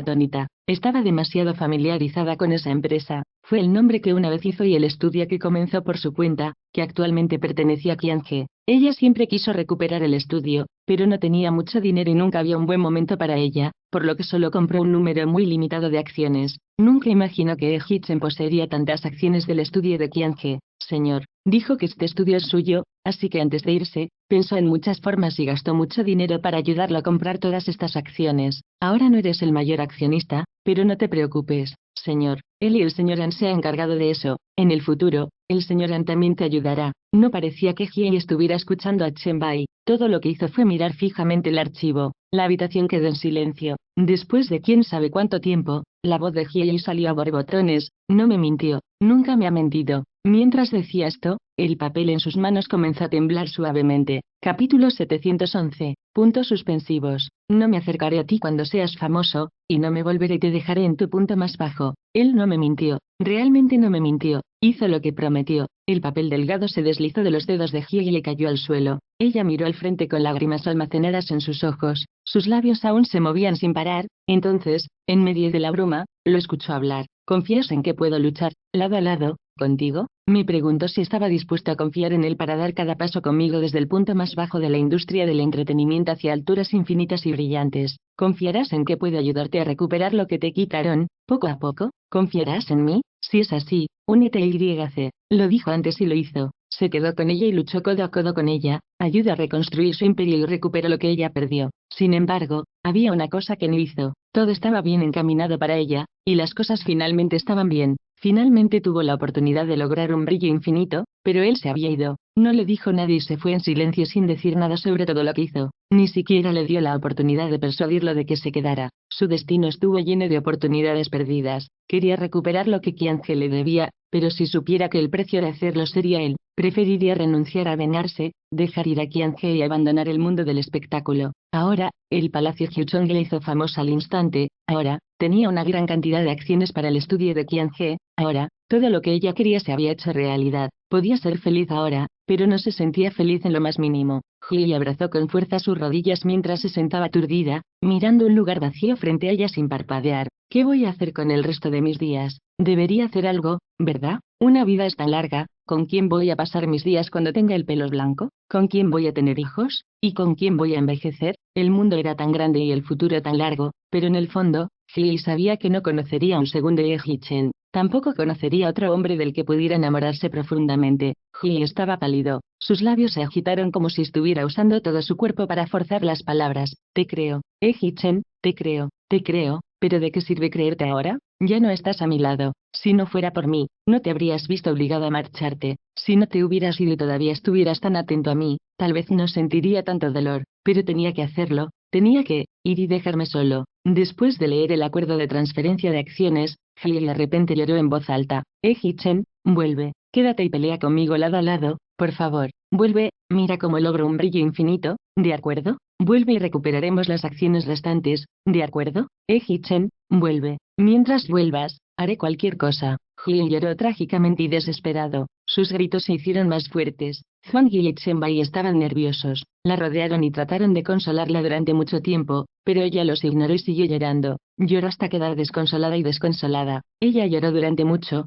atónita. Estaba demasiado familiarizada con esa empresa. Fue el nombre que una vez hizo y el estudio que comenzó por su cuenta, que actualmente pertenecía a Qiange. Ella siempre quiso recuperar el estudio, pero no tenía mucho dinero y nunca había un buen momento para ella, por lo que solo compró un número muy limitado de acciones. Nunca imaginó que Hichen poseería tantas acciones del estudio de Qiange. Señor, dijo que este estudio es suyo, así que antes de irse, pensó en muchas formas y gastó mucho dinero para ayudarlo a comprar todas estas acciones. Ahora no eres el mayor accionista, pero no te preocupes, señor. Él y el señor An se han encargado de eso. En el futuro, el señor An también te ayudará. No parecía que Hiei estuviera escuchando a Chen Bai. Todo lo que hizo fue mirar fijamente el archivo. La habitación quedó en silencio. Después de quién sabe cuánto tiempo, la voz de Hiei salió a borbotones. No me mintió, nunca me ha mentido. Mientras decía esto, el papel en sus manos comenzó a temblar suavemente. Capítulo 711. Puntos suspensivos. No me acercaré a ti cuando seas famoso, y no me volveré y te dejaré en tu punto más bajo. Él no me mintió. Realmente no me mintió. Hizo lo que prometió. El papel delgado se deslizó de los dedos de Hiei y cayó al suelo. Ella miró al frente con lágrimas almacenadas en sus ojos. Sus labios aún se movían sin parar. Entonces, en medio de la bruma, lo escuchó hablar. ¿Confías en que puedo luchar, lado a lado, contigo? Me preguntó si estaba dispuesto a confiar en él para dar cada paso conmigo desde el punto más bajo de la industria del entretenimiento hacia alturas infinitas y brillantes. ¿Confiarás en que puedo ayudarte a recuperar lo que te quitaron, poco a poco? ¿Confiarás en mí? Si es así, únete a YC. Lo dijo antes y lo hizo. Se quedó con ella y luchó codo a codo con ella, ayuda a reconstruir su imperio y recuperó lo que ella perdió. Sin embargo, había una cosa que no hizo. Todo estaba bien encaminado para ella, y las cosas finalmente estaban bien. Finalmente tuvo la oportunidad de lograr un brillo infinito, pero él se había ido. No le dijo nada y se fue en silencio sin decir nada sobre todo lo que hizo. Ni siquiera le dio la oportunidad de persuadirlo de que se quedara. Su destino estuvo lleno de oportunidades perdidas. Quería recuperar lo que Qiange le debía, pero si supiera que el precio de hacerlo sería él, preferiría renunciar a vengarse, dejar ir a Qiange y abandonar el mundo del espectáculo. Ahora, el Palacio Hyuchong le hizo famosa al instante. Ahora, tenía una gran cantidad de acciones para el estudio de Qiange. Ahora, todo lo que ella quería se había hecho realidad. Podía ser feliz ahora, pero no se sentía feliz en lo más mínimo. Hiei abrazó con fuerza sus rodillas mientras se sentaba aturdida, mirando un lugar vacío frente a ella sin parpadear. ¿Qué voy a hacer con el resto de mis días? Debería hacer algo, ¿verdad? Una vida es tan larga. ¿Con quién voy a pasar mis días cuando tenga el pelo blanco? ¿Con quién voy a tener hijos? ¿Y con quién voy a envejecer? El mundo era tan grande y el futuro tan largo, pero en el fondo, Hiei sabía que no conocería un segundo Ye Hichen. Tampoco conocería otro hombre del que pudiera enamorarse profundamente. Hiei estaba pálido. Sus labios se agitaron como si estuviera usando todo su cuerpo para forzar las palabras. Te creo, Hichen, te creo, pero ¿de qué sirve creerte ahora? Ya no estás a mi lado. Si no fuera por mí, no te habrías visto obligado a marcharte. Si no te hubieras ido y todavía estuvieras tan atento a mí, tal vez no sentiría tanto dolor, pero tenía que hacerlo. Tenía que ir y dejarme solo. Después de leer el acuerdo de transferencia de acciones, Hiei de repente lloró en voz alta. Hichen, vuelve, quédate y pelea conmigo lado a lado, por favor, vuelve, mira cómo logro un brillo infinito, ¿de acuerdo? Vuelve y recuperaremos las acciones restantes, ¿de acuerdo? Hichen, vuelve. Mientras vuelvas, haré cualquier cosa. Hiei lloró trágicamente y desesperado. Sus gritos se hicieron más fuertes. Zhuangyi y Chen Bai estaban nerviosos. La rodearon y trataron de consolarla durante mucho tiempo, pero ella los ignoró y siguió llorando. Lloró hasta quedar desconsolada y desconsolada. Ella lloró durante mucho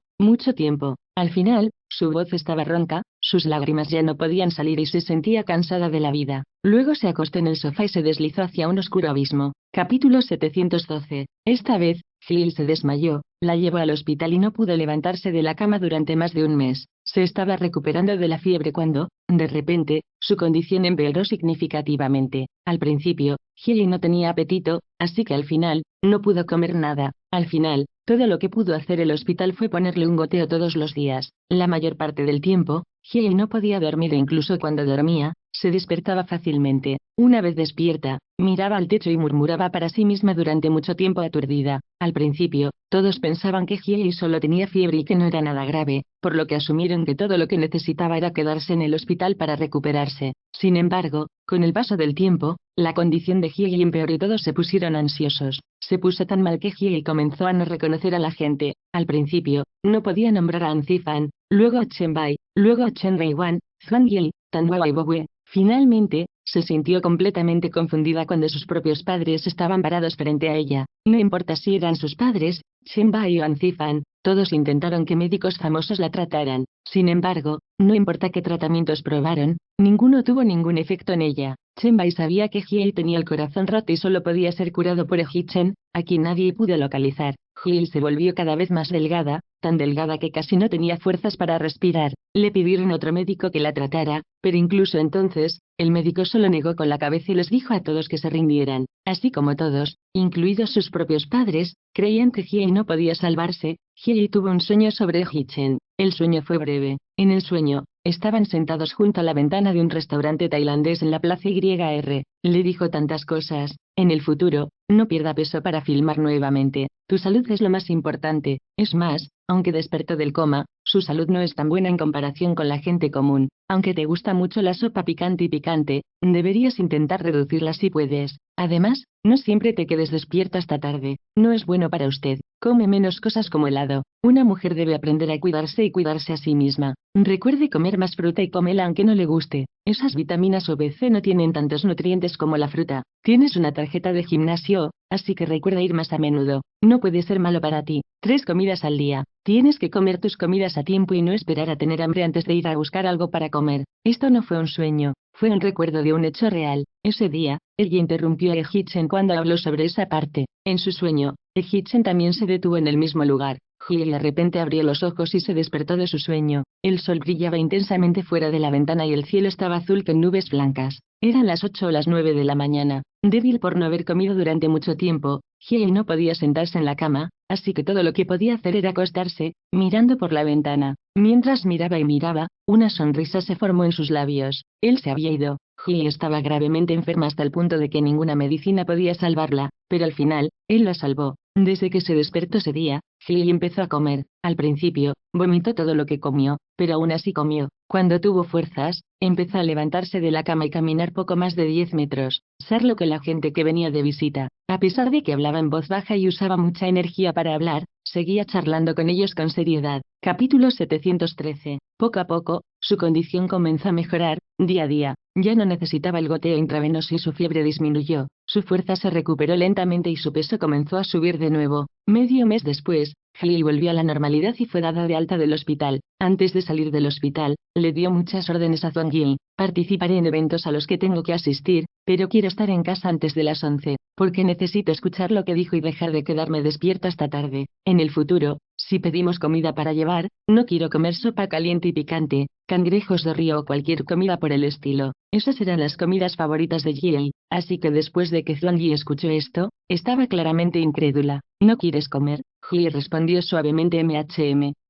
tiempo. Al final, su voz estaba ronca, sus lágrimas ya no podían salir y se sentía cansada de la vida. Luego se acostó en el sofá y se deslizó hacia un oscuro abismo. Capítulo 712. Esta vez, Hiei se desmayó, la llevó al hospital y no pudo levantarse de la cama durante más de un mes. Se estaba recuperando de la fiebre cuando, de repente, su condición empeoró significativamente. Al principio, Hiei no tenía apetito, así que al final, no pudo comer nada. Al final, todo lo que pudo hacer el hospital fue ponerle un goteo todos los días. La mayor parte del tiempo, Hiei no podía dormir e incluso cuando dormía, se despertaba fácilmente. Una vez despierta, miraba al techo y murmuraba para sí misma durante mucho tiempo aturdida. Al principio, todos pensaban que Hiei solo tenía fiebre y que no era nada grave, por lo que asumieron que todo lo que necesitaba era quedarse en el hospital para recuperarse. Sin embargo, con el paso del tiempo, la condición de Hiei empeoró y todos se pusieron ansiosos. Se puso tan mal que Hiei comenzó a no reconocer a la gente. Al principio, no podía nombrar a Anzifan, luego a Chen Bai, luego a Chen Reiwan, Zhuangyi, Tanhua y Bowe. Finalmente, se sintió completamente confundida cuando sus propios padres estaban parados frente a ella. No importa si eran sus padres, Chen Bai o Anzifan, Todos intentaron que médicos famosos la trataran. Sin embargo, no importa qué tratamientos probaron, ninguno tuvo ningún efecto en ella. Chen Bai sabía que Hiei tenía el corazón roto y solo podía ser curado por Eji-chen, a quien nadie pudo localizar. Hiei se volvió cada vez más delgada, tan delgada que casi no tenía fuerzas para respirar. Le pidieron a otro médico que la tratara, pero incluso entonces, el médico solo negó con la cabeza y les dijo a todos que se rindieran. Así como todos, incluidos sus propios padres, creían que Hiei no podía salvarse. Hiei tuvo un sueño sobre Eji-chen. El sueño fue breve. En el sueño, estaban sentados junto a la ventana de un restaurante tailandés en la plaza YR. Le dijo tantas cosas. En el futuro, no pierda peso para filmar nuevamente. Tu salud es lo más importante. Es más, aunque despertó del coma, su salud no es tan buena en comparación con la gente común. Aunque te gusta mucho la sopa picante, deberías intentar reducirla si puedes. Además, no siempre te quedes despierta hasta tarde. No es bueno para usted. Come menos cosas como helado. Una mujer debe aprender a cuidarse y cuidarse a sí misma. Recuerde comer más fruta y cómela aunque no le guste. Esas vitaminas O, B, C no tienen tantos nutrientes como la fruta. Tienes una tarjeta de gimnasio, así que recuerda ir más a menudo. No puede ser malo para ti. 3 comidas al día. Tienes que comer tus comidas a tiempo y no esperar a tener hambre antes de ir a buscar algo para comer. Esto no fue un sueño, fue un recuerdo de un hecho real. Ese día, ella interrumpió a Eji-chen cuando habló sobre esa parte. En su sueño, Eji-chen también se detuvo en el mismo lugar. Hiei de repente abrió los ojos y se despertó de su sueño. El sol brillaba intensamente fuera de la ventana y el cielo estaba azul con nubes blancas. Eran las 8 o las 9 de la mañana. Débil por no haber comido durante mucho tiempo, Hiei no podía sentarse en la cama, así que todo lo que podía hacer era acostarse, mirando por la ventana. Mientras miraba y miraba, una sonrisa se formó en sus labios. Él se había ido. Hiei estaba gravemente enferma hasta el punto de que ninguna medicina podía salvarla, pero al final, él la salvó. Desde que se despertó ese día, Hiei empezó a comer. Al principio, vomitó todo lo que comió, pero aún así comió. Cuando tuvo fuerzas, empezó a levantarse de la cama y caminar poco más de 10 metros. Sherlock y la gente que venía de visita, a pesar de que hablaba en voz baja y usaba mucha energía para hablar, seguía charlando con ellos con seriedad. Capítulo 713. Poco a poco, su condición comenzó a mejorar, día a día. Ya no necesitaba el goteo intravenoso y su fiebre disminuyó. Su fuerza se recuperó lentamente y su peso comenzó a subir de nuevo. Medio mes después, Hiei volvió a la normalidad y fue dada de alta del hospital. Antes de salir del hospital, le dio muchas órdenes a Zhuang Yi. Participaré en eventos a los que tengo que asistir, pero quiero estar en casa antes de las 11, porque necesito escuchar lo que dijo y dejar de quedarme despierta hasta tarde. En el futuro, si pedimos comida para llevar, no quiero comer sopa caliente y picante, cangrejos de río o cualquier comida por el estilo. Esas eran las comidas favoritas de Hiei, así que después de que Zhuang Yi escuchó esto, estaba claramente incrédula. ¿No quieres comer? Hiei respondió suavemente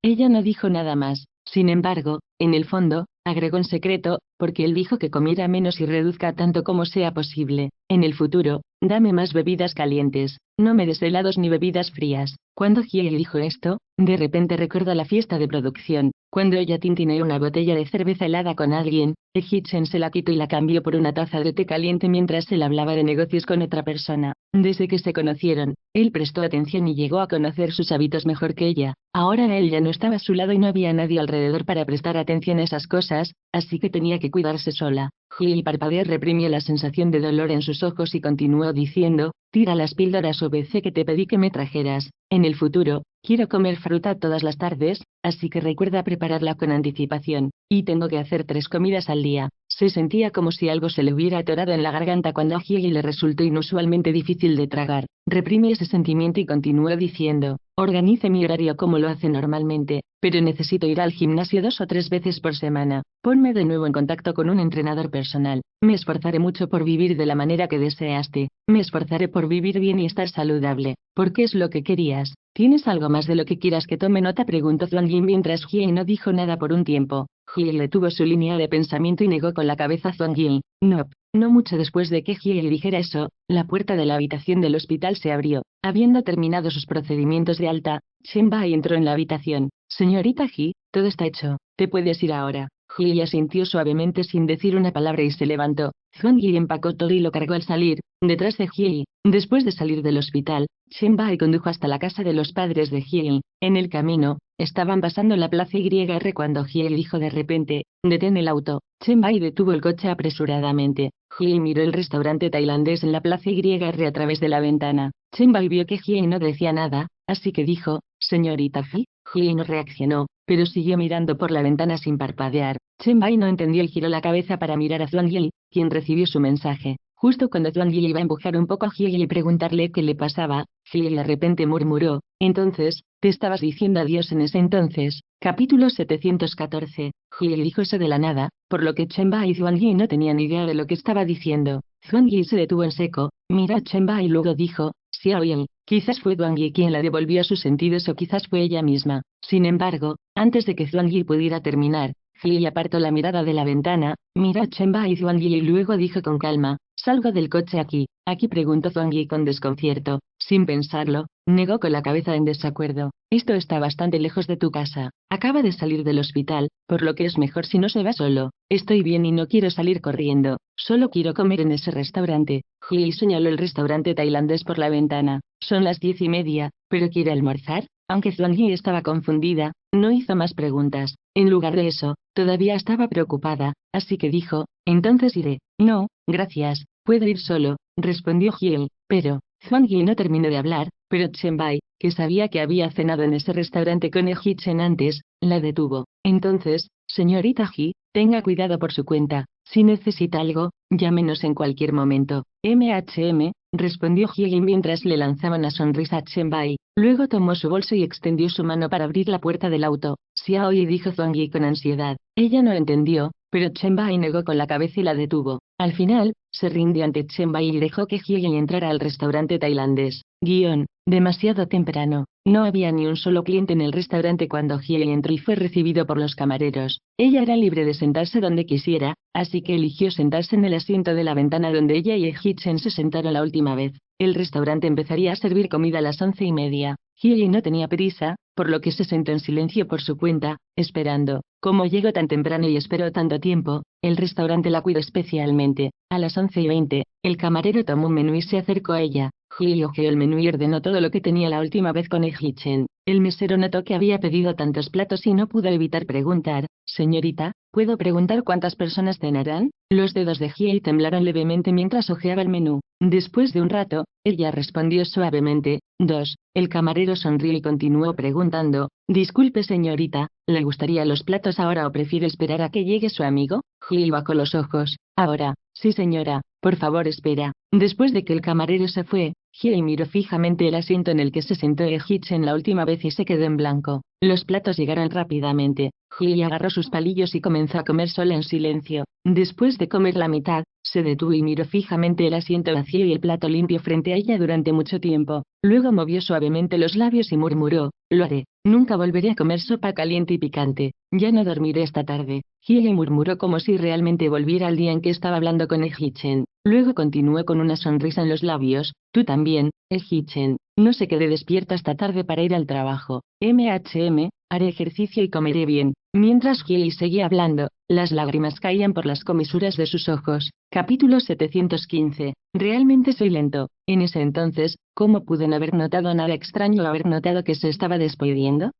Ella no dijo nada más. Sin embargo, en el fondo, agregó en secreto, porque él dijo que comiera menos y reduzca tanto como sea posible. En el futuro, dame más bebidas calientes, no me des helados ni bebidas frías. Cuando Hiei dijo esto, de repente recuerda la fiesta de producción. Cuando ella tintineó una botella de cerveza helada con alguien, Eji-chen se la quitó y la cambió por una taza de té caliente mientras él hablaba de negocios con otra persona. Desde que se conocieron, él prestó atención y llegó a conocer sus hábitos mejor que ella. Ahora él ya no estaba a su lado y no había nadie alrededor para prestar atención a esas cosas, así que tenía que cuidarse sola. Hiei parpadeó, reprimió la sensación de dolor en sus ojos y continuó diciendo, tira las píldoras OBC que te pedí que me trajeras. En el futuro, quiero comer fruta todas las tardes, así que recuerda prepararla con anticipación. Y tengo que hacer 3 comidas al día. Se sentía como si algo se le hubiera atorado en la garganta cuando a Hiei le resultó inusualmente difícil de tragar. Reprime ese sentimiento y continuó diciendo, organice mi horario como lo hace normalmente, pero necesito ir al gimnasio 2 o 3 veces por semana. Ponme de nuevo en contacto con un entrenador personal. Me esforzaré mucho por vivir de la manera que deseaste. Me esforzaré por vivir bien y estar saludable. ¿Por qué es lo que querías? ¿Tienes algo más de lo que quieras que tome nota?, preguntó Zhuang Yi mientras Hiei no dijo nada por un tiempo. Hiei detuvo su línea de pensamiento y negó con la cabeza a Zhuang Yi. No mucho después de que Hiei dijera eso, la puerta de la habitación del hospital se abrió. Habiendo terminado sus procedimientos de alta, Chen Bai entró en la habitación. Señorita Ji, todo está hecho, te puedes ir ahora. Hiei asintió suavemente sin decir una palabra y se levantó. Zhuang Yi empacó todo y lo cargó al salir, detrás de Hiei. Después de salir del hospital, Chen Bai condujo hasta la casa de los padres de Hiei. En el camino, estaban pasando la plaza YR cuando Hiei dijo de repente, detén el auto. Chen Bai detuvo el coche apresuradamente. Hiei miró el restaurante tailandés en la plaza YR a través de la ventana. Chen Bai vio que Hiei no decía nada, así que dijo, señorita Ji. Ji no reaccionó, pero siguió mirando por la ventana sin parpadear. Chen Bai no entendió y giró la cabeza para mirar a Zhuang Yi, quien recibió su mensaje. Justo cuando Zhuang Yi iba a empujar un poco a Ji y preguntarle qué le pasaba, Ji de repente murmuró: entonces, ¿te estabas diciendo adiós en ese entonces? Capítulo 714. Ji dijo eso de la nada, por lo que Chen Bai y Zhuang Yi no tenían idea de lo que estaba diciendo. Zhuang Yi se detuvo en seco, miró a Chen Bai y luego dijo: Xiao Yi. Quizás fue Zhuang Yi quien la devolvió a sus sentidos o quizás fue ella misma. Sin embargo, antes de que Zhuang Yi pudiera terminar, Ji apartó la mirada de la ventana, miró a Chen Bai y Zhuang Yi y luego dijo con calma: ¿salgo del coche aquí? Aquí preguntó Zhuang Yi con desconcierto. Sin pensarlo, negó con la cabeza en desacuerdo. Esto está bastante lejos de tu casa. Acaba de salir del hospital, por lo que es mejor si no se va solo. Estoy bien y no quiero salir corriendo. Solo quiero comer en ese restaurante. Ji señaló el restaurante tailandés por la ventana. Son las 10:30, ¿pero quiere almorzar? Aunque Zhuang Yi estaba confundida, no hizo más preguntas. En lugar de eso, todavía estaba preocupada, así que dijo: entonces iré. No, gracias, puedo ir solo, respondió Ji. Pero, Zhuang Yi no terminó de hablar, pero Chen Bai, que sabía que había cenado en ese restaurante con Ji Chen antes, la detuvo. Entonces, señorita Ji, tenga cuidado por su cuenta. Si necesita algo, llámenos en cualquier momento. Respondió Ji mientras le lanzaba una sonrisa a Chen Bai. Luego tomó su bolso y extendió su mano para abrir la puerta del auto. Xiao Yi, dijo Zhuang Yi con ansiedad. Ella no entendió, pero Chen Bai negó con la cabeza y la detuvo. Al final, se rindió ante Chen Bai y dejó que Ji entrara al restaurante tailandés. Demasiado temprano. No había ni un solo cliente en el restaurante cuando Ji entró y fue recibido por los camareros. Ella era libre de sentarse donde quisiera, así que eligió sentarse en el asiento de la ventana donde ella y Ji Chen se sentaron la última vez. El restaurante empezaría a servir comida a las 11:30. Ji no tenía prisa, por lo que se sentó en silencio por su cuenta, esperando. Como llegó tan temprano y esperó tanto tiempo, el restaurante la cuidó especialmente. A las 11:20, el camarero tomó un menú y se acercó a ella. Ji hojeó el menú y ordenó todo lo que tenía la última vez con Ji Chen. El mesero notó que había pedido tantos platos y no pudo evitar preguntar: señorita, ¿puedo preguntar cuántas personas cenarán? Los dedos de Ji temblaron levemente mientras hojeaba el menú. Después de un rato, ella respondió suavemente: 2. El camarero sonrió y continuó preguntando: disculpe señorita, ¿le gustaría los platos ahora o prefiere esperar a que llegue su amigo? Ji bajó los ojos. Ahora. Sí señora, por favor espera. Después de que el camarero se fue, Ji miró fijamente el asiento en el que se sentó Ji Chen la última vez y se quedó en blanco. Los platos llegaron rápidamente. Ji agarró sus palillos y comenzó a comer sola en silencio. Después de comer la mitad, se detuvo y miró fijamente el asiento vacío y el plato limpio frente a ella durante mucho tiempo. Luego movió suavemente los labios y murmuró: lo haré. Nunca volveré a comer sopa caliente y picante. Ya no dormiré esta tarde. Ji murmuró como si realmente volviera al día en que estaba hablando con Ji Chen. Luego continuó con una sonrisa en los labios: tú también, Ji Chen. No se quede despierta hasta tarde para ir al trabajo. Haré ejercicio y comeré bien. Mientras Ji seguía hablando, las lágrimas caían por las comisuras de sus ojos. Capítulo 715. Realmente soy lento. En ese entonces, ¿cómo pude no haber notado nada extraño o haber notado que se estaba despidiendo?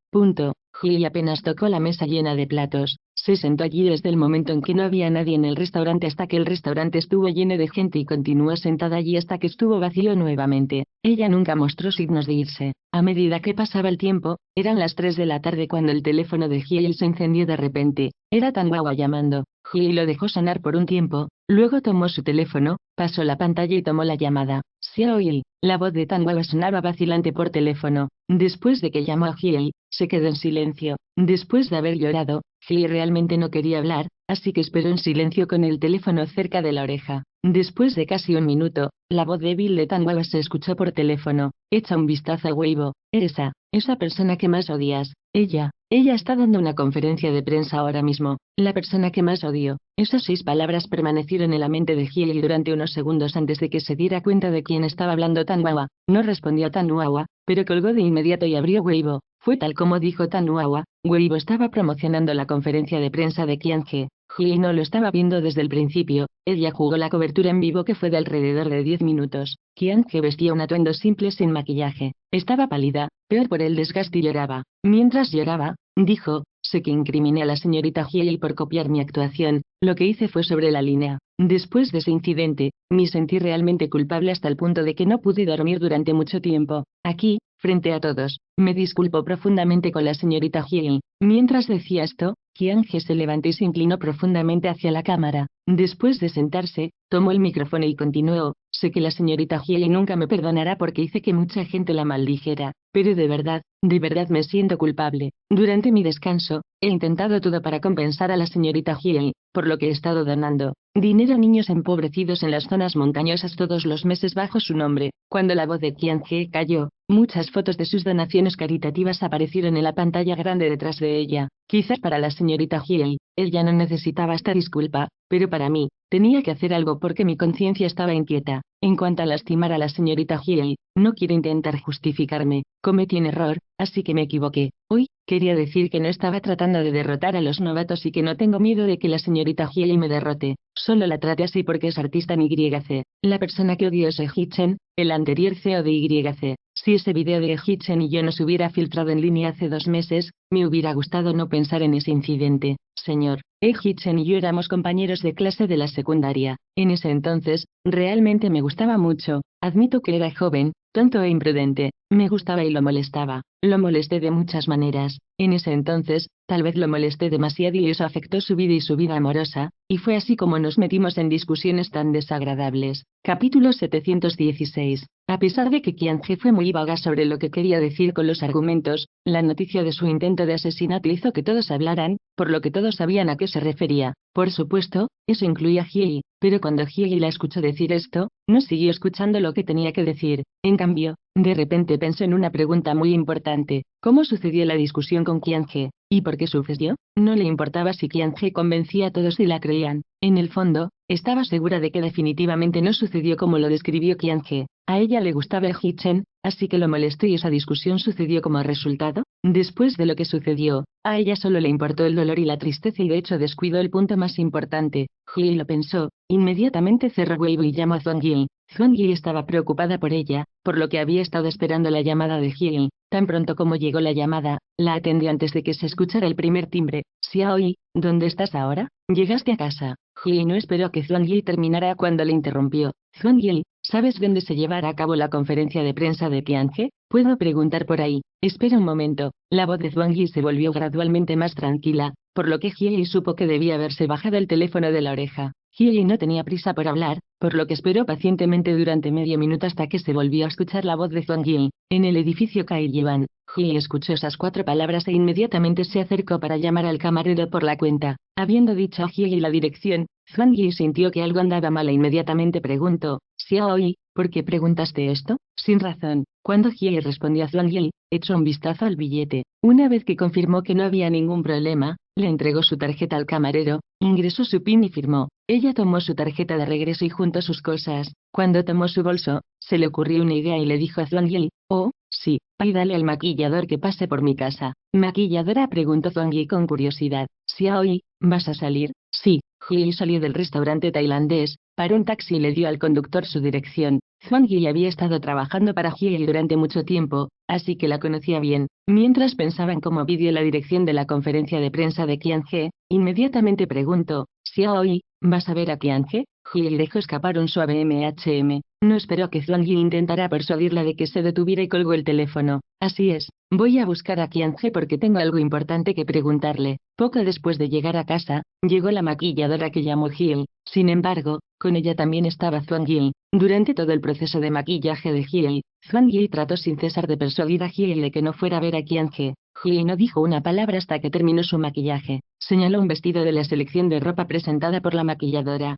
Ji apenas tocó la mesa llena de platos. Se sentó allí desde el momento en que no había nadie en el restaurante hasta que el restaurante estuvo lleno de gente y continuó sentada allí hasta que estuvo vacío nuevamente. Ella nunca mostró signos de irse. A medida que pasaba el tiempo, eran las 3 de la tarde cuando el teléfono de Ji se encendió de repente. Era Tanhua llamando. Ji lo dejó sonar por un tiempo, luego tomó su teléfono, pasó la pantalla y tomó la llamada. Xiao Yi. La voz de Tanhua sonaba vacilante por teléfono. Después de que llamó a Ji, se quedó en silencio. Después de haber llorado, Ji realmente no quería hablar, así que esperó en silencio con el teléfono cerca de la oreja. Después de casi un minuto, la voz débil de Tanhua se escuchó por teléfono. Echa un vistazo a Weibo. Esa persona que más odias. Ella está dando una conferencia de prensa ahora mismo. La persona que más odio. Esas 6 palabras permanecieron en la mente de Ji durante unos segundos antes de que se diera cuenta de quién estaba hablando Tanhua. No respondió Tanhua, pero colgó de inmediato y abrió Weibo. Fue tal como dijo Tanhua. Weibo estaba promocionando la conferencia de prensa de Qiange. Ji no lo estaba viendo desde el principio. Ella jugó la cobertura en vivo que fue de alrededor de 10 minutos. Qiange vestía un atuendo simple sin maquillaje. Estaba pálida, peor por el desgaste y lloraba. Mientras lloraba, dijo: sé que incriminé a la señorita Ji por copiar mi actuación. Lo que hice fue sobre la línea. Después de ese incidente, me sentí realmente culpable hasta el punto de que no pude dormir durante mucho tiempo. Aquí, frente a todos. Me disculpo profundamente con la señorita Hill. Mientras decía esto, Qian-He se levantó y se inclinó profundamente hacia la cámara. Después de sentarse, tomó el micrófono y continuó: sé que la señorita Hill nunca me perdonará porque hice que mucha gente la maldijera, pero de verdad me siento culpable. Durante mi descanso, he intentado todo para compensar a la señorita Hill, por lo que he estado donando dinero a niños empobrecidos en las zonas montañosas todos los meses bajo su nombre. Cuando la voz de Qian-He cayó, muchas fotos de sus donaciones caritativas aparecieron en la pantalla grande detrás de ella. Quizás para la señorita Hill, ella no necesitaba esta disculpa, pero para mí, tenía que hacer algo porque mi conciencia estaba inquieta. En cuanto a lastimar a la señorita Hill, no quiero intentar justificarme. Cometí un error, así que me equivoqué. Hoy, quería decir que no estaba tratando de derrotar a los novatos y que no tengo miedo de que la señorita Hill me derrote. Solo la traté así porque es artista en YC. La persona que odio es Eji-Chen, el anterior CEO de YC. Si ese video de Eji-Chen y yo no se hubiera filtrado en línea hace 2 meses, me hubiera gustado no pensar en ese incidente. Señor, Eji-Chen y yo éramos compañeros de clase de la secundaria. En ese entonces, realmente me gustaba mucho. Admito que era joven, tonto e imprudente. Me gustaba y lo molestaba. Lo molesté de muchas maneras. En ese entonces, tal vez lo molesté demasiado y eso afectó su vida y su vida amorosa, y fue así como nos metimos en discusiones tan desagradables. Capítulo 716. A pesar de que Qian-He fue muy vaga sobre lo que quería decir con los argumentos, la noticia de su intento de asesinato hizo que todos hablaran, por lo que todos sabían a qué se refería. Por supuesto, eso incluía a Hiei, pero cuando Hiei la escuchó decir esto, no siguió escuchando lo que tenía que decir. En cambio, de repente pensó en una pregunta muy importante: ¿cómo sucedió la discusión con Qian-He? ¿Y por qué sucedió? No le importaba si Qian-He convencía a todos y la creían. En el fondo, estaba segura de que definitivamente no sucedió como lo describió Qian-He. A ella le gustaba Eji-Chen, así que lo molestó y esa discusión sucedió como resultado. Después de lo que sucedió, a ella solo le importó el dolor y la tristeza y de hecho descuidó el punto más importante. Hiei lo pensó, inmediatamente cerró Weibo y llamó a Zhuangyi. Zhuangyi estaba preocupada por ella, por lo que había estado esperando la llamada de Hiei. Tan pronto como llegó la llamada, la atendió antes de que se escuchara el primer timbre. Xiaoi, ¿dónde estás ahora? ¿Llegaste a casa? Hiei no esperó a que Zhuangyi terminara cuando le interrumpió. Zhuangyi, ¿sabes dónde se llevará a cabo la conferencia de prensa de Qian-He? ¿Puedo preguntar por ahí? Espera un momento. La voz de Zhuangyi se volvió gradualmente más tranquila, por lo que Hiei supo que debía haberse bajado el teléfono de la oreja. Hiei no tenía prisa por hablar, por lo que esperó pacientemente durante medio minuto hasta que se volvió a escuchar la voz de Zhuangyi. En el edificio Kaiyuan, Hiei escuchó esas 4 palabras e inmediatamente se acercó para llamar al camarero por la cuenta. Habiendo dicho a Hiei la dirección, Zhuangyi sintió que algo andaba mal e inmediatamente preguntó: Xiaoi, ¿por qué preguntaste esto? Sin razón. Cuando Hiei respondió a Zhuangyi, echó un vistazo al billete. Una vez que confirmó que no había ningún problema, le entregó su tarjeta al camarero, ingresó su PIN y firmó. Ella tomó su tarjeta de regreso y juntó sus cosas. Cuando tomó su bolso, se le ocurrió una idea y le dijo a Zhuangyi: oh, sí, dale al maquillador que pase por mi casa. ¿Maquilladora?, preguntó Zhuangyi con curiosidad. Xiaoi, ¿vas a salir? Sí. Hiei salió del restaurante tailandés, paró un taxi y le dio al conductor su dirección. Zhuangyi había estado trabajando para Hiei durante mucho tiempo, así que la conocía bien. Mientras pensaba en cómo pidió la dirección de la conferencia de prensa de Qian-He, inmediatamente preguntó: Xiaoi, ¿vas a ver a Qian-He? Hiei dejó escapar un suave MHM. No esperó que Zhuangyi intentara persuadirla de que se detuviera y colgó el teléfono. Así es, voy a buscar a Qian-He porque tengo algo importante que preguntarle. Poco después de llegar a casa, llegó la maquilladora que llamó Hiei. Sin embargo, con ella también estaba Zhuangyi. Durante todo el proceso de maquillaje de Hiei, Zhuangyi trató sin cesar de persuadir a Hiei de que no fuera a ver a Qian-He. Hiei no dijo una palabra hasta que terminó su maquillaje. Señaló un vestido de la selección de ropa presentada por la maquilladora.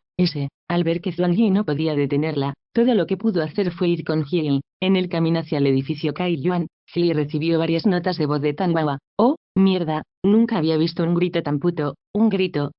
Al ver que Zhuangyi no podía detenerla, todo lo que pudo hacer fue ir con Hiei. En el camino hacia el edificio Kaiyuan, Hiei recibió varias notas de voz de Tan Wawa. Oh, mierda, nunca había visto un grito tan puto, un grito